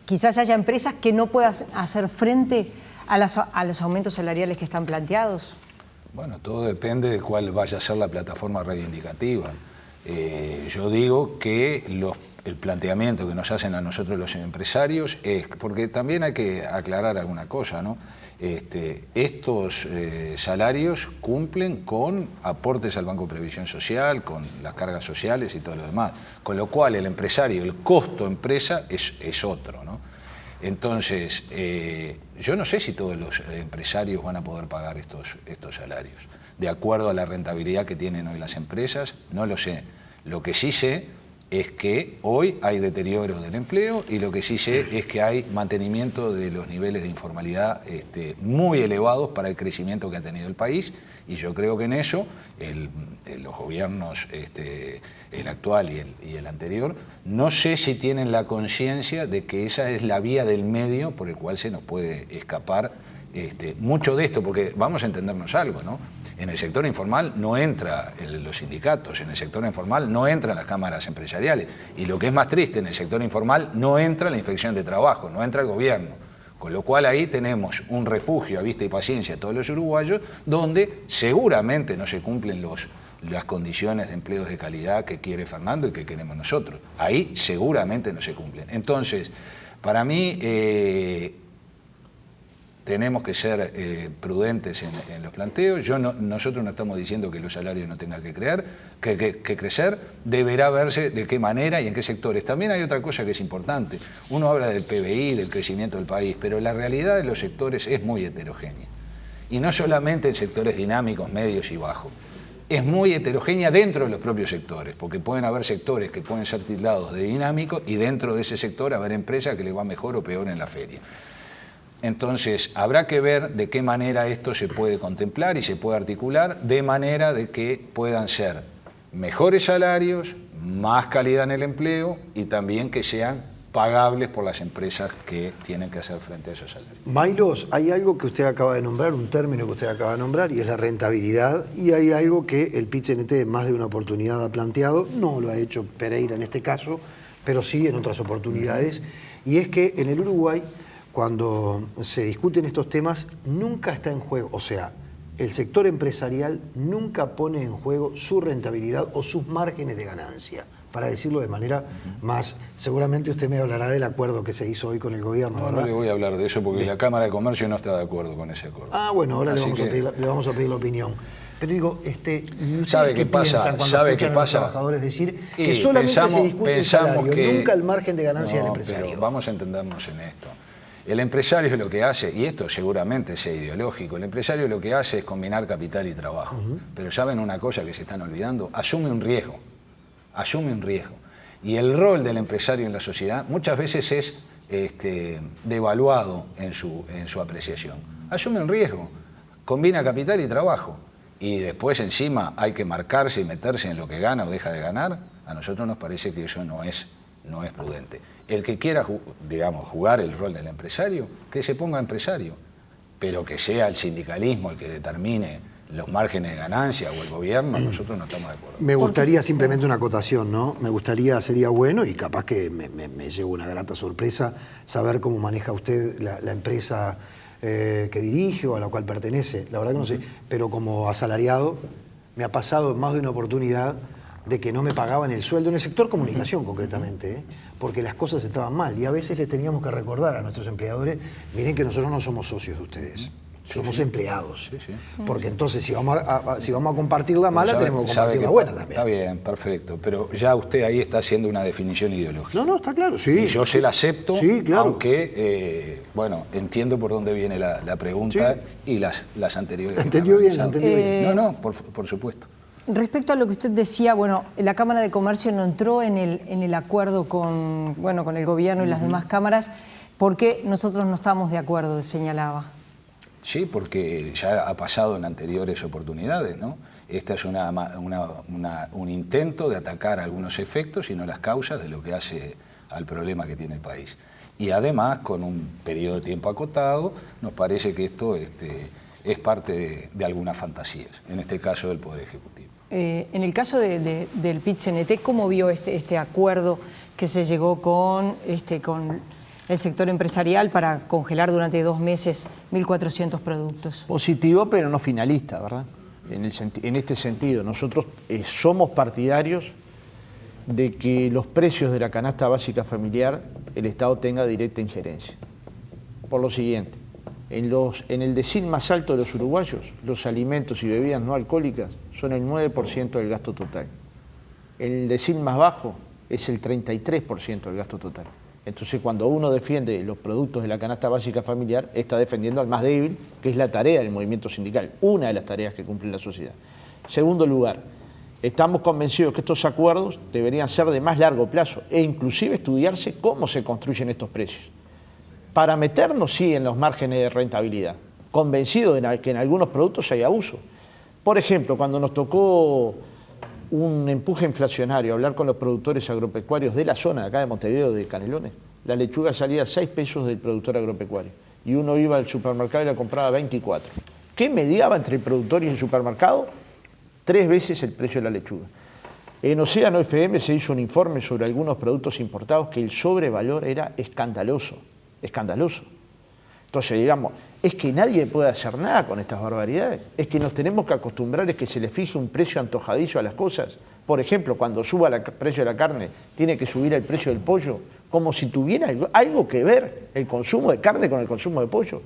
[SPEAKER 1] quizás haya empresas que no puedan hacer frente a los aumentos salariales que están planteados.
[SPEAKER 6] Bueno, todo depende de cuál vaya a ser la plataforma reivindicativa. Yo digo que el planteamiento que nos hacen a nosotros los empresarios es, porque también hay que aclarar alguna cosa, ¿no? Estos salarios cumplen con aportes al Banco de Previsión Social, con las cargas sociales y todo lo demás, con lo cual el empresario, el costo empresa es otro, ¿no? Entonces, yo no sé si todos los empresarios van a poder pagar estos salarios, de acuerdo a la rentabilidad que tienen hoy las empresas, no lo sé. Lo que sí sé es que hoy hay deterioro del empleo y lo que sí sé es que hay mantenimiento de los niveles de informalidad muy elevados para el crecimiento que ha tenido el país, y yo creo que en eso los gobiernos, el actual y el anterior, no sé si tienen la conciencia de que esa es la vía del medio por el cual se nos puede escapar mucho de esto, porque vamos a entendernos algo, ¿no? En el sector informal no entra los sindicatos, en el sector informal no entran las cámaras empresariales, y lo que es más triste, en el sector informal no entra la Inspección de Trabajo, no entra el gobierno, con lo cual ahí tenemos un refugio a vista y paciencia de todos los uruguayos, donde seguramente no se cumplen las condiciones de empleos de calidad que quiere Fernando y que queremos nosotros. Ahí seguramente no se cumplen. Entonces, para mí, tenemos que ser prudentes en los planteos. Nosotros no estamos diciendo que los salarios no tengan que crecer, deberá verse de qué manera y en qué sectores. También hay otra cosa que es importante. Uno habla del PBI, del crecimiento del país, pero la realidad de los sectores es muy heterogénea. Y no solamente en sectores dinámicos, medios y bajos. Es muy heterogénea dentro de los propios sectores, porque pueden haber sectores que pueden ser tildados de dinámicos y dentro de ese sector haber empresas que les va mejor o peor en la feria. Entonces, habrá que ver de qué manera esto se puede contemplar y se puede articular, de manera de que puedan ser mejores salarios, más calidad en el empleo y también que sean pagables por las empresas que tienen que hacer frente a esos salarios.
[SPEAKER 2] Maylos, hay algo que usted acaba de nombrar, un término que usted acaba de nombrar, y es la rentabilidad, y hay algo que el PIT-CNT en más de una oportunidad ha planteado, no lo ha hecho Pereira en este caso, pero sí en otras oportunidades, y es que en el Uruguay, cuando se discuten estos temas, nunca está en juego, o sea, el sector empresarial nunca pone en juego su rentabilidad o sus márgenes de ganancia. Para decirlo de manera más, seguramente usted me hablará del acuerdo que se hizo hoy con el gobierno, ¿verdad?
[SPEAKER 6] No le voy a hablar de eso porque la Cámara de Comercio no está de acuerdo con ese acuerdo.
[SPEAKER 2] Ah, bueno, ahora le vamos a pedir la opinión. Pero digo,
[SPEAKER 6] ¿sabe qué pasa? ¿Sabe qué pasa?
[SPEAKER 2] Los trabajadores decir que solamente se discute el salario, nunca el margen de ganancia del empresario.
[SPEAKER 6] Pero vamos a entendernos en esto. El empresario lo que hace, y esto seguramente es ideológico, el empresario lo que hace es combinar capital y trabajo. Pero ¿saben una cosa que se están olvidando? Asume un riesgo. Y el rol del empresario en la sociedad muchas veces es devaluado en su apreciación. Asume un riesgo, combina capital y trabajo. Y después encima hay que marcarse y meterse en lo que gana o deja de ganar. A nosotros nos parece que eso no es prudente. El que quiera, jugar el rol del empresario, que se ponga empresario, pero que sea el sindicalismo el que determine los márgenes de ganancia o el gobierno, nosotros no estamos de acuerdo.
[SPEAKER 2] Me gustaría simplemente una acotación, ¿no? Sería bueno, y capaz que me llevo una grata sorpresa, saber cómo maneja usted la empresa que dirige o a la cual pertenece. La verdad que no sé, pero como asalariado me ha pasado en más de una oportunidad de que no me pagaban el sueldo, en el sector comunicación concretamente, porque las cosas estaban mal. Y a veces les teníamos que recordar a nuestros empleadores, miren que nosotros no somos socios de ustedes. Somos empleados. Porque entonces si vamos a compartir la mala, tenemos que compartir la buena también.
[SPEAKER 6] Está bien, perfecto. Pero ya usted ahí está haciendo una definición ideológica.
[SPEAKER 2] No, está claro, sí.
[SPEAKER 6] Y yo se la acepto,
[SPEAKER 2] sí, claro.
[SPEAKER 6] Aunque, entiendo por dónde viene la pregunta y las anteriores.
[SPEAKER 2] La entendió bien.
[SPEAKER 6] No, por supuesto.
[SPEAKER 1] Respecto a lo que usted decía, la Cámara de Comercio no entró en el acuerdo con el gobierno y las demás cámaras porque nosotros no estamos de acuerdo, señalaba.
[SPEAKER 6] Sí, porque ya ha pasado en anteriores oportunidades, ¿no? Esta es un intento de atacar algunos efectos y no las causas de lo que hace al problema que tiene el país. Y además, con un periodo de tiempo acotado, nos parece que esto es parte de algunas fantasías, en este caso del Poder Ejecutivo.
[SPEAKER 1] En el caso del PIT-CNT, ¿cómo vio este acuerdo que se llegó con el sector empresarial para congelar durante 2 meses 1.400 productos?
[SPEAKER 5] Positivo, pero no finalista, ¿verdad? En este sentido, nosotros somos partidarios de que los precios de la canasta básica familiar el Estado tenga directa injerencia. Por lo siguiente, en el decil más alto de los uruguayos, los alimentos y bebidas no alcohólicas son el 9% del gasto total. En el decil más bajo es el 33% del gasto total. Entonces, cuando uno defiende los productos de la canasta básica familiar, está defendiendo al más débil, que es la tarea del movimiento sindical, una de las tareas que cumple la sociedad. Segundo lugar, estamos convencidos que estos acuerdos deberían ser de más largo plazo e inclusive estudiarse cómo se construyen estos precios. Para meternos, sí, en los márgenes de rentabilidad, convencidos de que en algunos productos hay abuso. Por ejemplo, cuando nos tocó un empuje inflacionario, hablar con los productores agropecuarios de la zona de acá de Montevideo, de Canelones, la lechuga salía a 6 pesos del productor agropecuario y uno iba al supermercado y la compraba a 24. ¿Qué mediaba entre el productor y el supermercado? 3 veces el precio de la lechuga. En Océano FM se hizo un informe sobre algunos productos importados que el sobrevalor era escandaloso. Entonces, digamos, es que nadie puede hacer nada con estas barbaridades. Es que nos tenemos que acostumbrar a que se le fije un precio antojadizo a las cosas. Por ejemplo, cuando suba el precio de la carne, tiene que subir el precio del pollo, como si tuviera algo que ver el consumo de carne con el consumo de pollo.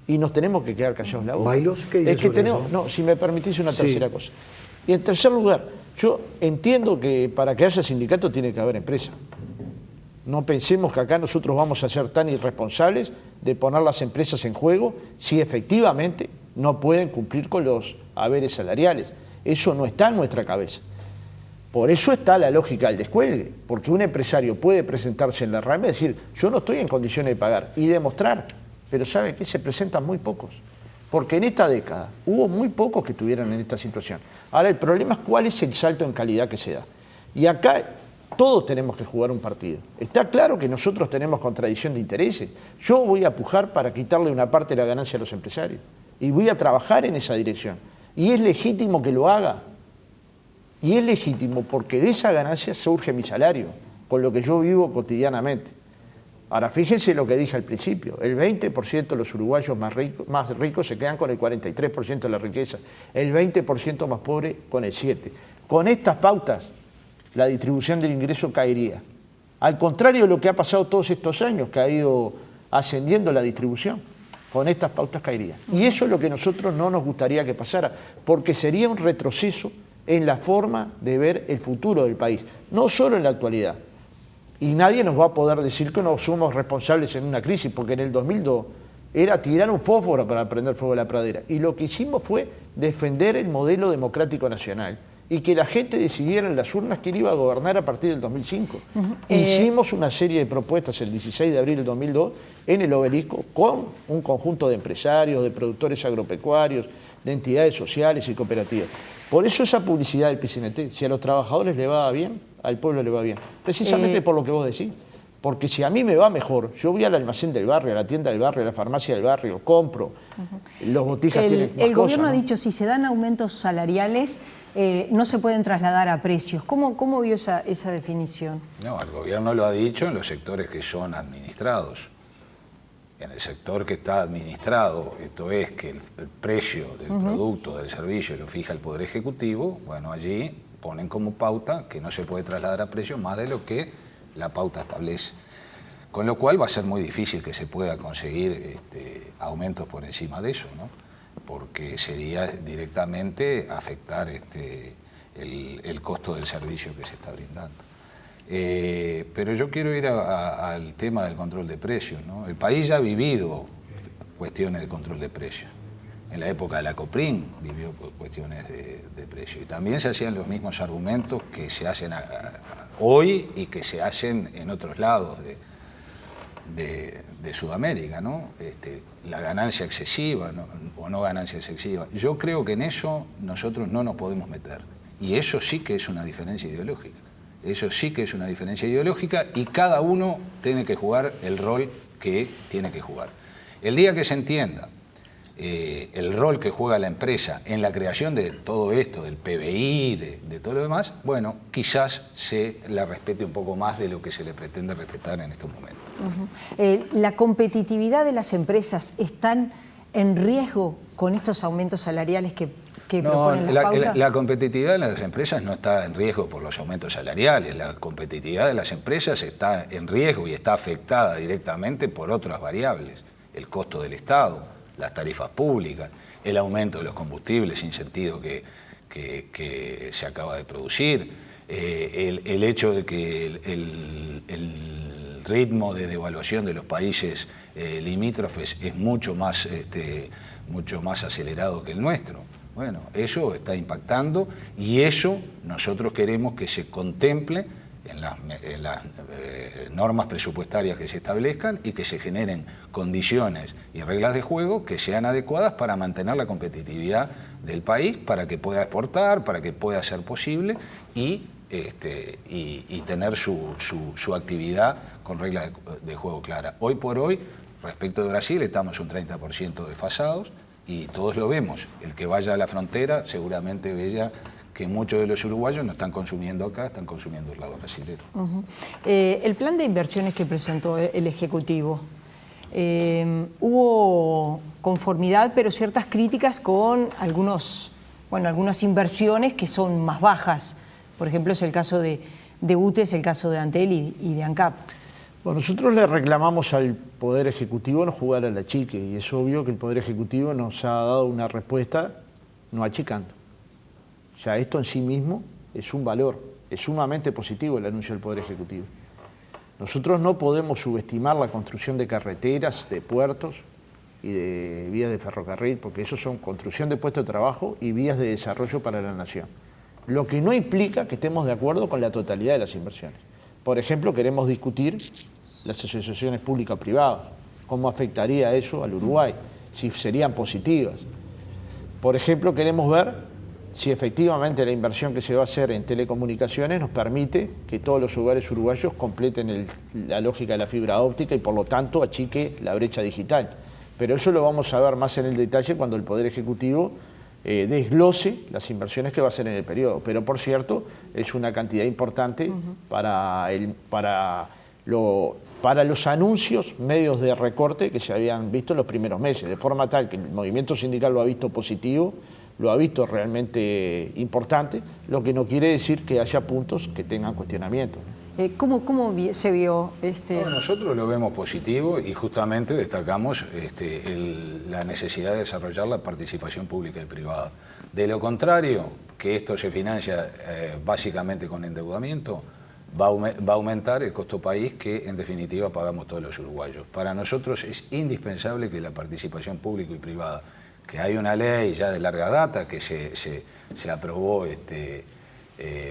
[SPEAKER 5] y nos tenemos que quedar callados la boca.
[SPEAKER 2] ¿Bailos? ¿Qué dice
[SPEAKER 5] es que
[SPEAKER 2] sobre
[SPEAKER 5] tenemos,
[SPEAKER 2] eso?
[SPEAKER 5] no, si me permitís una tercera
[SPEAKER 2] Sí.
[SPEAKER 5] cosa. Y en tercer lugar, yo entiendo que para que haya sindicato tiene que haber empresa. No pensemos que acá nosotros vamos a ser tan irresponsables de poner las empresas en juego si efectivamente no pueden cumplir con los haberes salariales. Eso no está en nuestra cabeza. Por eso está la lógica del descuelgue, porque un empresario puede presentarse en la rama y decir, yo no estoy en condiciones de pagar, y demostrar, pero ¿sabe qué? Se presentan muy pocos. Porque en esta década hubo muy pocos que estuvieran en esta situación. Ahora, el problema es cuál es el salto en calidad que se da. Y acá todos tenemos que jugar un partido. Está claro que nosotros tenemos contradicción de intereses. Yo voy a pujar para quitarle una parte de la ganancia a los empresarios. Y voy a trabajar en esa dirección. Y es legítimo que lo haga. Y es legítimo porque de esa ganancia surge mi salario, con lo que yo vivo cotidianamente. Ahora, fíjense lo que dije al principio, el 20% de los uruguayos más ricos se quedan con el 43% de la riqueza, el 20% más pobre con el 7%. Con estas pautas, la distribución del ingreso caería. Al contrario de lo que ha pasado todos estos años, que ha ido ascendiendo la distribución, con estas pautas caería. Y eso es lo que nosotros no nos gustaría que pasara, porque sería un retroceso en la forma de ver el futuro del país, no solo en la actualidad. Y nadie nos va a poder decir que no somos responsables en una crisis, porque en el 2002 era tirar un fósforo para prender fuego a la pradera. Y lo que hicimos fue defender el modelo democrático nacional y que la gente decidiera en las urnas quién iba a gobernar a partir del 2005. Hicimos una serie de propuestas el 16 de abril del 2002 en el Obelisco con un conjunto de empresarios, de productores agropecuarios, de entidades sociales y cooperativas. Por eso esa publicidad del PCNT, si a los trabajadores le va bien, al pueblo le va bien. Precisamente por lo que vos decís. Porque si a mí me va mejor, yo voy al almacén del barrio, a la tienda del barrio, a la farmacia del barrio, compro, los botijas tienen más
[SPEAKER 1] El gobierno
[SPEAKER 5] cosas,
[SPEAKER 1] ha
[SPEAKER 5] ¿no?
[SPEAKER 1] dicho, si se dan aumentos salariales, no se pueden trasladar a precios. ¿Cómo vio esa definición?
[SPEAKER 6] No, el gobierno lo ha dicho en los sectores que son administrados. En el sector que está administrado, esto es que el precio del producto, del servicio, lo fija el Poder Ejecutivo, bueno, allí ponen como pauta que no se puede trasladar a precios más de lo que la pauta establece. Con lo cual va a ser muy difícil que se pueda conseguir aumentos por encima de eso, ¿no? Porque sería directamente afectar el costo del servicio que se está brindando. Pero yo quiero ir al tema del control de precios, ¿no? El país ya ha vivido cuestiones de control de precios. En la época de la COPRIN vivió cuestiones de precio. Y también se hacían los mismos argumentos que se hacen hoy y que se hacen en otros lados de Sudamérica, ¿no? La ganancia excesiva, ¿no? O no ganancia excesiva. Yo creo que en eso nosotros no nos podemos meter. Y eso sí que es una diferencia ideológica. Eso sí que es una diferencia ideológica y cada uno tiene que jugar el rol que tiene que jugar. El día que se entienda el rol que juega la empresa en la creación de todo esto, del PBI, de todo lo demás, bueno, quizás se la respete un poco más de lo que se le pretende respetar en estos momentos.
[SPEAKER 1] ¿La competitividad de las empresas están en riesgo con estos aumentos salariales que proponen las pautas?
[SPEAKER 6] La competitividad de las empresas no está en riesgo por los aumentos salariales. La competitividad de las empresas está en riesgo y está afectada directamente por otras variables. El costo del Estado, las tarifas públicas, el aumento de los combustibles sin sentido que se acaba de producir, el hecho de que el ritmo de devaluación de los países limítrofes es mucho más acelerado que el nuestro. Bueno, eso está impactando y eso nosotros queremos que se contemple en las normas presupuestarias que se establezcan y que se generen condiciones y reglas de juego que sean adecuadas para mantener la competitividad del país, para que pueda exportar, para que pueda ser posible y tener su actividad con reglas de juego claras. Hoy por hoy, respecto de Brasil, estamos un 30% desfasados y todos lo vemos. El que vaya a la frontera seguramente vea que muchos de los uruguayos no están consumiendo acá, están consumiendo del lado brasilero.
[SPEAKER 1] El plan de inversiones que presentó el Ejecutivo, hubo conformidad, pero ciertas críticas con algunas inversiones que son más bajas. Por ejemplo, es el caso de UTE, es el caso de Antel y de ANCAP.
[SPEAKER 5] Bueno, nosotros le reclamamos al Poder Ejecutivo no jugar a la chique, y es obvio que el Poder Ejecutivo nos ha dado una respuesta no achicando. Ya esto en sí mismo es un valor, es sumamente positivo el anuncio del Poder Ejecutivo. Nosotros no podemos subestimar la construcción de carreteras, de puertos y de vías de ferrocarril, porque eso son construcción de puestos de trabajo y vías de desarrollo para la nación. Lo que no implica que estemos de acuerdo con la totalidad de las inversiones. Por ejemplo, queremos discutir las asociaciones públicas-privadas, cómo afectaría eso al Uruguay, si serían positivas. Por ejemplo, queremos ver si efectivamente la inversión que se va a hacer en telecomunicaciones nos permite que todos los hogares uruguayos completen la lógica de la fibra óptica y por lo tanto achique la brecha digital. Pero eso lo vamos a ver más en el detalle cuando el Poder Ejecutivo desglose las inversiones que va a hacer en el periodo. Pero por cierto, es una cantidad importante para los anuncios medios de recorte que se habían visto en los primeros meses, de forma tal que el movimiento sindical lo ha visto positivo, lo ha visto realmente importante, lo que no quiere decir que haya puntos que tengan cuestionamiento.
[SPEAKER 1] ¿Cómo se vio
[SPEAKER 6] No, nosotros lo vemos positivo y justamente destacamos la necesidad de desarrollar la participación pública y privada. De lo contrario, que esto se financia básicamente con endeudamiento, va a aumentar el costo país que en definitiva pagamos todos los uruguayos. Para nosotros es indispensable que la participación pública y privada, que hay una ley ya de larga data que se aprobó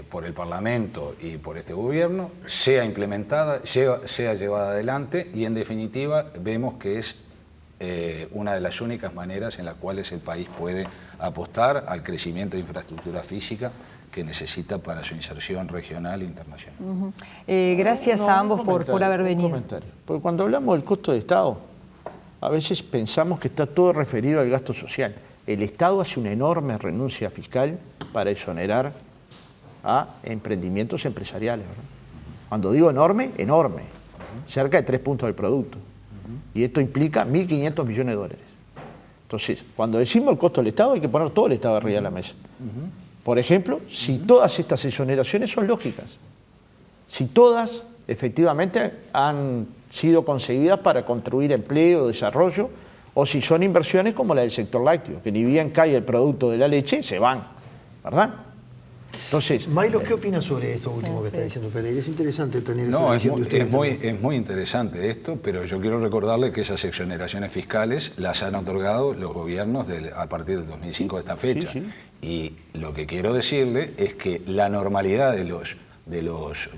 [SPEAKER 6] por el Parlamento y por este gobierno, sea implementada, sea llevada adelante y en definitiva vemos que es una de las únicas maneras en las cuales el país puede apostar al crecimiento de infraestructura física que necesita para su inserción regional e internacional.
[SPEAKER 1] Gracias a ambos por haber venido.
[SPEAKER 5] Un comentario. Porque cuando hablamos del costo de Estado, a veces pensamos que está todo referido al gasto social. El Estado hace una enorme renuncia fiscal para exonerar a emprendimientos empresariales, ¿verdad? Cuando digo enorme, enorme. Cerca de 3 puntos del producto. Y esto implica 1.500 millones de dólares. Entonces, cuando decimos el costo del Estado, hay que poner todo el Estado arriba de la mesa. Por ejemplo, si todas estas exoneraciones son lógicas, si todas efectivamente han sido concebidas para construir empleo, desarrollo, o si son inversiones como la del sector lácteo, que ni bien cae el producto de la leche, se van, ¿verdad? Entonces,
[SPEAKER 2] Maylo, ¿qué opinas sobre esto último que está diciendo Pereira? Es interesante tener esa visión de ustedes.
[SPEAKER 6] Es muy interesante esto, pero yo quiero recordarle que esas exoneraciones fiscales las han otorgado los gobiernos a partir del 2005 de esta fecha. Sí, sí. Y lo que quiero decirle es que la normalidad de los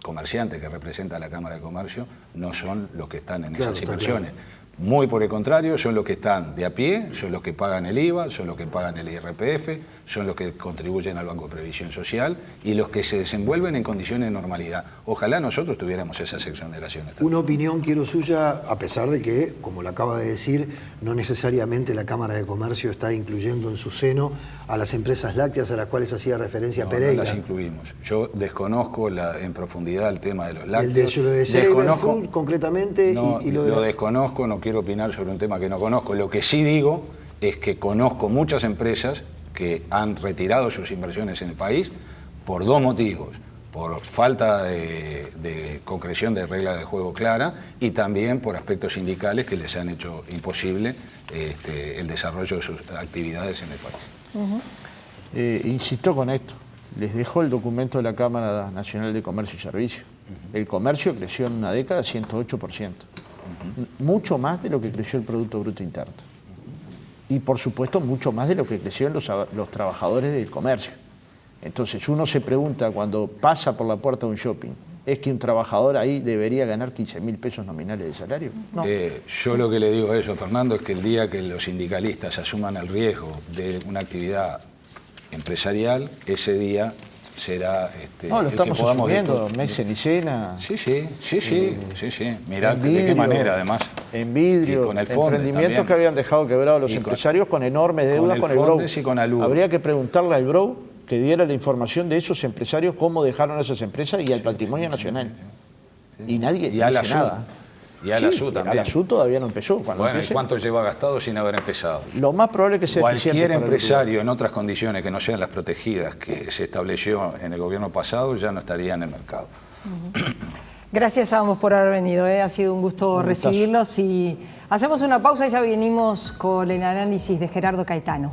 [SPEAKER 6] comerciantes que representa la Cámara de Comercio no son los que están en esas inversiones. Claro. Muy por el contrario, son los que están de a pie, son los que pagan el IVA, son los que pagan el IRPF, son los que contribuyen al Banco de Previsión Social y los que se desenvuelven en condiciones de normalidad. Ojalá nosotros tuviéramos esas exoneraciones.
[SPEAKER 2] Una opinión quiero suya, a pesar de que, como lo acaba de decir, no necesariamente la Cámara de Comercio está incluyendo en su seno a las empresas lácteas a las cuales hacía referencia Pereira.
[SPEAKER 6] No las incluimos. Yo desconozco en profundidad el tema de los lácteos.
[SPEAKER 2] El de lo de Cerebrefruit, concretamente,
[SPEAKER 6] no,
[SPEAKER 2] y
[SPEAKER 6] lo desconozco, no quiero opinar sobre un tema que no conozco. Lo que sí digo es que conozco muchas empresas que han retirado sus inversiones en el país por 2 motivos. Por falta de concreción de reglas de juego clara y también por aspectos sindicales que les han hecho imposible el desarrollo de sus actividades en el país.
[SPEAKER 5] Insisto con esto, les dejo el documento de la Cámara Nacional de Comercio y Servicio. El comercio creció en una década 108%, mucho más de lo que creció el Producto Bruto Interno. Y por supuesto mucho más de lo que creció en los trabajadores del comercio. Entonces uno se pregunta cuando pasa por la puerta de un shopping, ¿es que un trabajador ahí debería ganar 15.000 pesos nominales de salario? No.
[SPEAKER 6] Yo lo que le digo a eso, Fernando, es que el día que los sindicalistas asuman el riesgo de una actividad empresarial, ese día será
[SPEAKER 5] no, lo estamos asumiendo, Messen y Sena.
[SPEAKER 6] Sí. Mirá de qué manera, además.
[SPEAKER 5] En vidrio, con el emprendimientos que habían dejado quebrados los empresarios con enormes deudas con el BROU.
[SPEAKER 6] Y con Alud.
[SPEAKER 5] Habría que preguntarle al BROU que diera la información de esos empresarios, cómo dejaron esas empresas y al patrimonio nacional. Y nadie dice nada.
[SPEAKER 6] Y a la SU también.
[SPEAKER 5] A la SU todavía no empezó.
[SPEAKER 6] Bueno, ¿y cuánto lleva gastado sin haber empezado?
[SPEAKER 5] Lo más probable es que sea
[SPEAKER 6] cualquier empresario en otras condiciones que no sean las protegidas que se estableció en el gobierno pasado ya no estaría en el mercado.
[SPEAKER 1] Gracias a ambos por haber venido, ha sido un gusto recibirlos y hacemos una pausa y ya venimos con el análisis de Gerardo Caetano.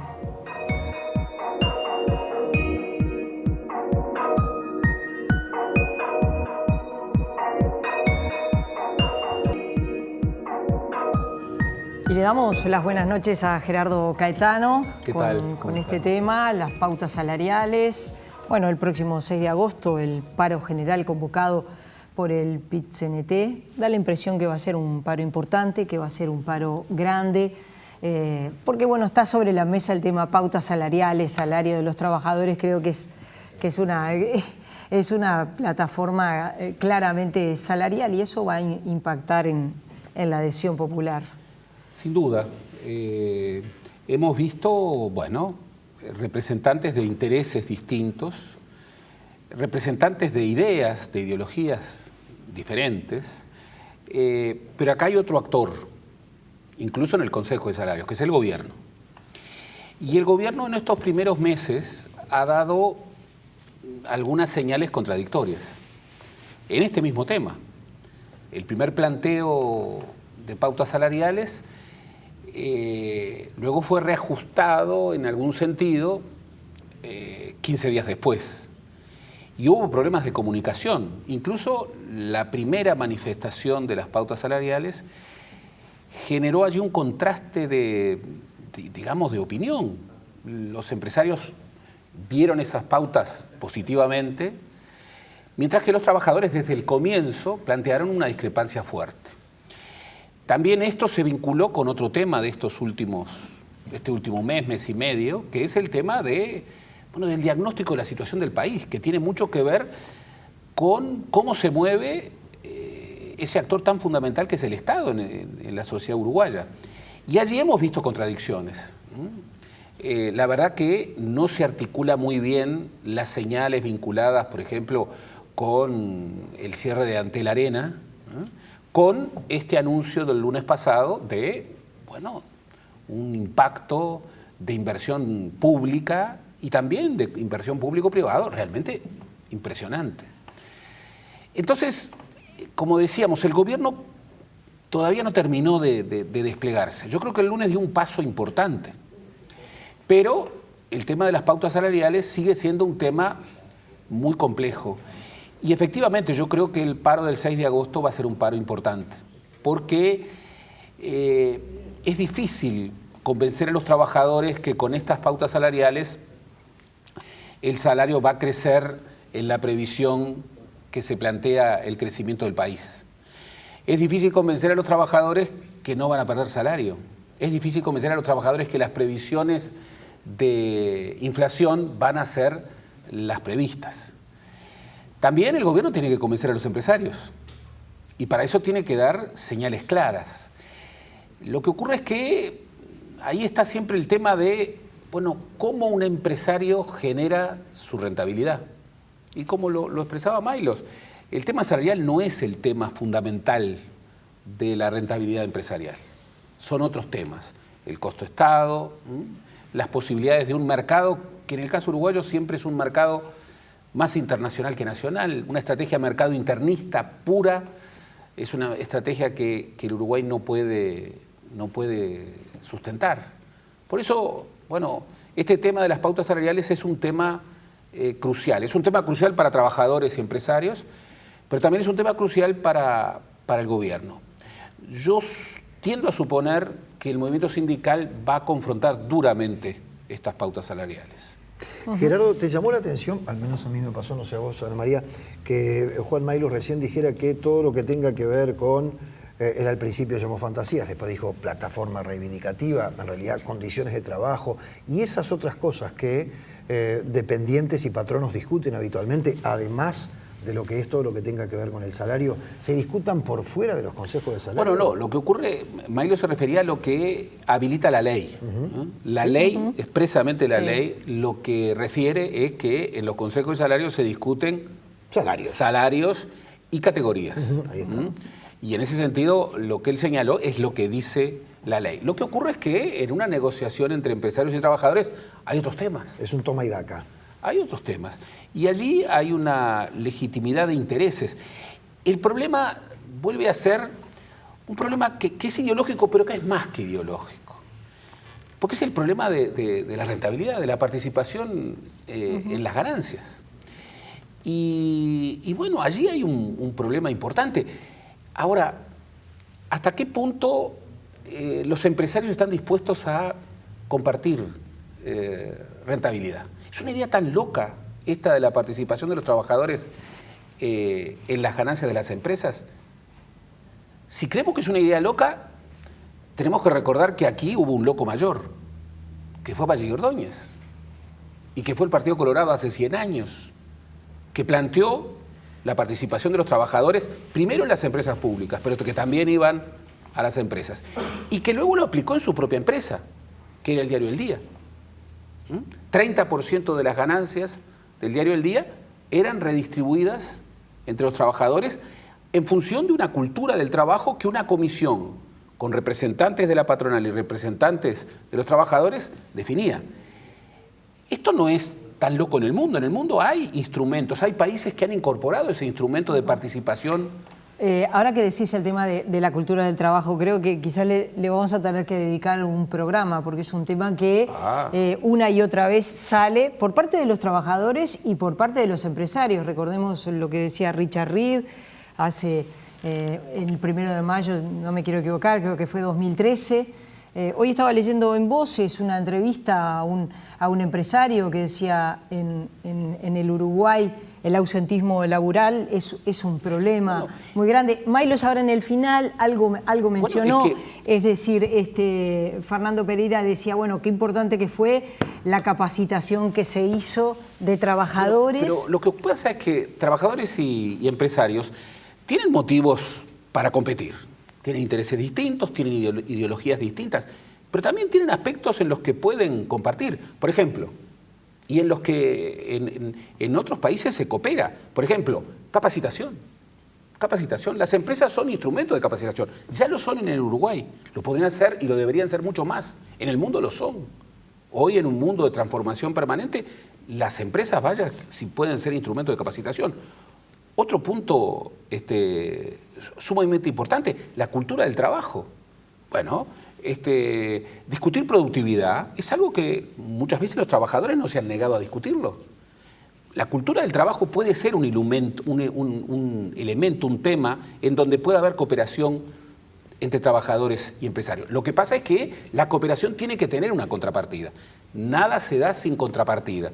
[SPEAKER 1] Y le damos las buenas noches a Gerardo Caetano con este tema, las pautas salariales. Bueno, el próximo 6 de agosto el paro general convocado por el PIT-CNT. Da la impresión que va a ser un paro importante, que va a ser un paro grande, porque bueno, está sobre la mesa el tema pautas salariales, salario de los trabajadores. Creo que es una plataforma claramente salarial y eso va a impactar en la adhesión popular.
[SPEAKER 7] Sin duda. Hemos visto, bueno, representantes de intereses distintos, representantes de ideas, de ideologías diferentes, pero acá hay otro actor, incluso en el Consejo de Salarios, que es el gobierno. Y el gobierno en estos primeros meses ha dado algunas señales contradictorias en este mismo tema. El primer planteo de pautas salariales luego fue reajustado en algún sentido 15 días después. Y hubo problemas de comunicación. Incluso la primera manifestación de las pautas salariales generó allí un contraste digamos, de opinión. Los empresarios vieron esas pautas positivamente, mientras que los trabajadores desde el comienzo plantearon una discrepancia fuerte. También esto se vinculó con otro tema de este último mes y medio, que es el tema del diagnóstico de la situación del país, que tiene mucho que ver con cómo se mueve ese actor tan fundamental que es el Estado en la sociedad uruguaya. Y allí hemos visto contradicciones. La verdad que no se articula muy bien las señales vinculadas, por ejemplo, con el cierre de Antel Arena, con este anuncio del lunes pasado de, un impacto de inversión pública y también de inversión público-privado realmente impresionante. Entonces, como decíamos, el gobierno todavía no terminó de desplegarse. Yo creo que el lunes dio un paso importante, pero el tema de las pautas salariales sigue siendo un tema muy complejo. Y efectivamente yo creo que el paro del 6 de agosto va a ser un paro importante, porque es difícil convencer a los trabajadores que con estas pautas salariales el salario va a crecer en la previsión que se plantea el crecimiento del país. Es difícil convencer a los trabajadores que no van a perder salario. Es difícil convencer a los trabajadores que las previsiones de inflación van a ser las previstas. También el gobierno tiene que convencer a los empresarios y para eso tiene que dar señales claras. Lo que ocurre es que ahí está siempre el tema de, cómo un empresario genera su rentabilidad. Y como lo expresaba Maylos, el tema salarial no es el tema fundamental de la rentabilidad empresarial. Son otros temas, el costo Estado, las posibilidades de un mercado que en el caso uruguayo siempre es un mercado más internacional que nacional, una estrategia de mercado internista pura, es una estrategia que el Uruguay no puede sustentar. Por eso, este tema de las pautas salariales es un tema crucial. Es un tema crucial para trabajadores y empresarios, pero también es un tema crucial para el gobierno. Yo tiendo a suponer que el movimiento sindical va a confrontar duramente estas pautas salariales.
[SPEAKER 2] Gerardo, ¿te llamó la atención, al menos a mí me pasó, no sé a vos, Ana María, que Juan Maylos recién dijera que todo lo que tenga que ver con, él al principio llamó fantasías, después dijo plataforma reivindicativa, en realidad condiciones de trabajo y esas otras cosas que dependientes y patronos discuten habitualmente, además de lo que es todo lo que tenga que ver con el salario, se discutan por fuera de los consejos de salario?
[SPEAKER 7] No, lo que ocurre, Maylos se refería a lo que habilita la ley. La ley, expresamente la ley, lo que refiere es que en los consejos de salario se discuten salarios y categorías.
[SPEAKER 2] Ahí está.
[SPEAKER 7] Y en ese sentido, lo que él señaló es lo que dice la ley. Lo que ocurre es que en una negociación entre empresarios y trabajadores hay otros temas.
[SPEAKER 2] Es un toma y daca.
[SPEAKER 7] Hay otros temas. Y allí hay una legitimidad de intereses. el problema vuelve a ser un problema que es ideológico, pero que es más que ideológico. Porque es el problema de la rentabilidad, de la participación en las ganancias. Y bueno, allí hay un problema importante. Ahora, ¿hasta qué punto los empresarios están dispuestos a compartir rentabilidad? Es una idea tan loca esta de la participación de los trabajadores en las ganancias de las empresas. Si creemos que es una idea loca, tenemos que recordar que aquí hubo un loco mayor, que fue Valle y Ordóñez, y que fue el Partido Colorado hace 100 años, que planteó la participación de los trabajadores, primero en las empresas públicas, pero que también iban a las empresas, y que luego lo aplicó en su propia empresa, que era el diario El Día. 30% de las ganancias del diario El Día eran redistribuidas entre los trabajadores en función de una cultura del trabajo que una comisión con representantes de la patronal y representantes de los trabajadores definía. Esto no es tan loco en el mundo. En el mundo hay instrumentos, hay países que han incorporado ese instrumento de participación.
[SPEAKER 1] Ahora que decís el tema de la cultura del trabajo, creo que quizás le vamos a tener que dedicar un programa, porque es un tema que una y otra vez sale por parte de los trabajadores y por parte de los empresarios. Recordemos lo que decía Richard Reed hace el 1 de mayo, no me quiero equivocar, creo que fue 2013. Hoy estaba leyendo en Voces una entrevista a un empresario que decía en el Uruguay el ausentismo laboral es un problema muy grande. Maylos ahora en el final algo mencionó, bueno, es decir, Fernando Pereira decía, bueno, qué importante que fue la capacitación que se hizo de trabajadores.
[SPEAKER 7] Pero lo que pasa es que trabajadores y empresarios tienen motivos para competir. Tienen intereses distintos, tienen ideologías distintas, pero también tienen aspectos en los que pueden compartir. Por ejemplo, y en los que en otros países se coopera. Por ejemplo, capacitación. Capacitación. Las empresas son instrumentos de capacitación. Ya lo son en el Uruguay. Lo podrían ser y lo deberían ser mucho más. En el mundo lo son. Hoy, en un mundo de transformación permanente, las empresas, vaya, si pueden ser instrumentos de capacitación. Otro punto sumamente importante, la cultura del trabajo. Bueno, discutir productividad es algo que muchas veces los trabajadores no se han negado a discutirlo. La cultura del trabajo puede ser un elemento, un tema en donde pueda haber cooperación entre trabajadores y empresarios. Lo que pasa es que la cooperación tiene que tener una contrapartida. Nada se da sin contrapartida.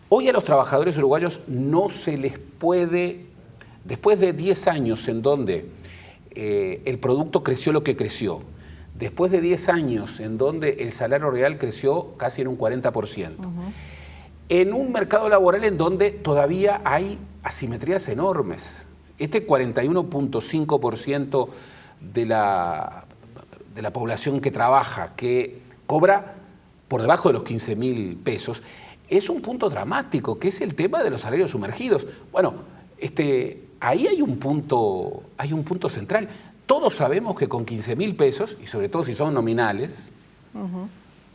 [SPEAKER 7] Hoy a los trabajadores uruguayos no se les puede, después de 10 años en donde el producto creció lo que creció, después de 10 años en donde el salario real creció casi en un 40%, en un mercado laboral en donde todavía hay asimetrías enormes. 41.5% de la población que trabaja, que cobra por debajo de los 15.000 pesos, es un punto dramático, que es el tema de los salarios sumergidos. Bueno, ahí hay un punto central. Todos sabemos que con 15.000 pesos, y sobre todo si son nominales,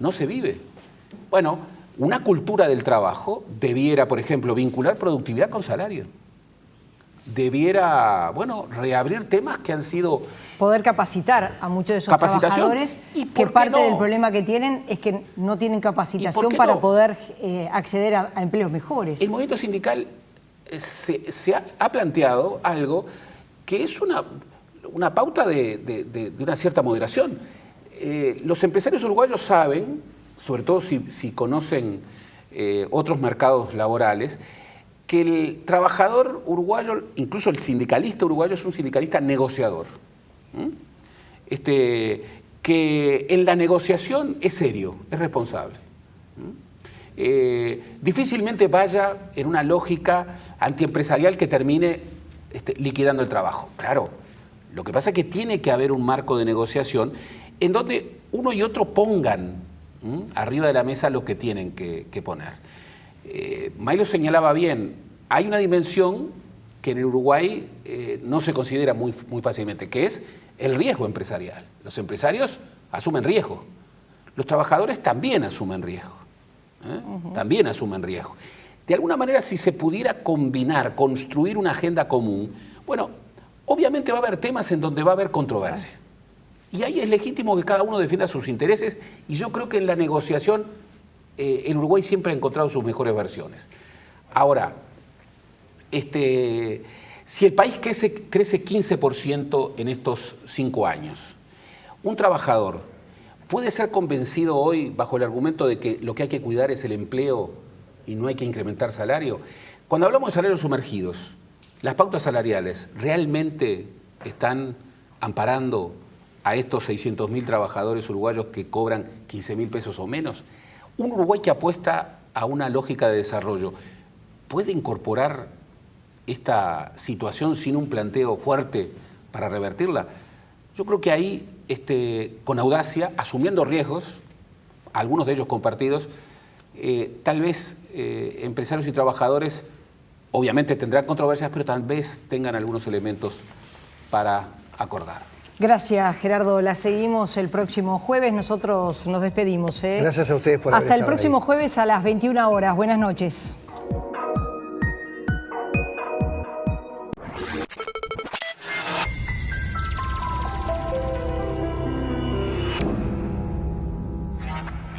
[SPEAKER 7] no se vive. Bueno, una cultura del trabajo debiera, por ejemplo, vincular productividad con salario. Debiera, bueno, reabrir temas que han sido...
[SPEAKER 1] Poder capacitar a muchos de esos trabajadores, que parte del problema que tienen es que no tienen capacitación para poder acceder a empleos mejores.
[SPEAKER 7] El movimiento sindical se ha planteado algo que es una pauta de una cierta moderación. Los empresarios uruguayos saben, sobre todo si conocen otros mercados laborales, que el trabajador uruguayo, incluso el sindicalista uruguayo, es un sindicalista negociador. Que en la negociación es serio, es responsable. Difícilmente vaya en una lógica antiempresarial que termine liquidando el trabajo. Claro, lo que pasa es que tiene que haber un marco de negociación en donde uno y otro pongan arriba de la mesa lo que tienen que poner. Maylo señalaba bien, hay una dimensión que en el Uruguay no se considera muy fácilmente, que es el riesgo empresarial. Los empresarios asumen riesgo, los trabajadores también asumen riesgo, también asumen riesgo. De alguna manera, si se pudiera combinar, construir una agenda común, bueno, obviamente va a haber temas en donde va a haber controversia. Y ahí es legítimo que cada uno defienda sus intereses, y yo creo que en la negociación el Uruguay siempre ha encontrado sus mejores versiones. Ahora, si el país crece 15% en estos 5 años, un trabajador puede ser convencido hoy bajo el argumento de que lo que hay que cuidar es el empleo y no hay que incrementar salario. Cuando hablamos de salarios sumergidos, ¿las pautas salariales realmente están amparando a estos 600.000 trabajadores uruguayos que cobran 15.000 pesos o menos? Un Uruguay que apuesta a una lógica de desarrollo, ¿puede incorporar esta situación sin un planteo fuerte para revertirla? Yo creo que ahí, con audacia, asumiendo riesgos, algunos de ellos compartidos, tal vez empresarios y trabajadores obviamente tendrán controversias, pero tal vez tengan algunos elementos para acordar.
[SPEAKER 1] Gracias, Gerardo. La seguimos el próximo jueves. Nosotros nos despedimos.
[SPEAKER 2] Gracias a ustedes por haber
[SPEAKER 1] Hasta el
[SPEAKER 2] estado
[SPEAKER 1] próximo
[SPEAKER 2] ahí.
[SPEAKER 1] jueves a las 21 horas. Buenas noches.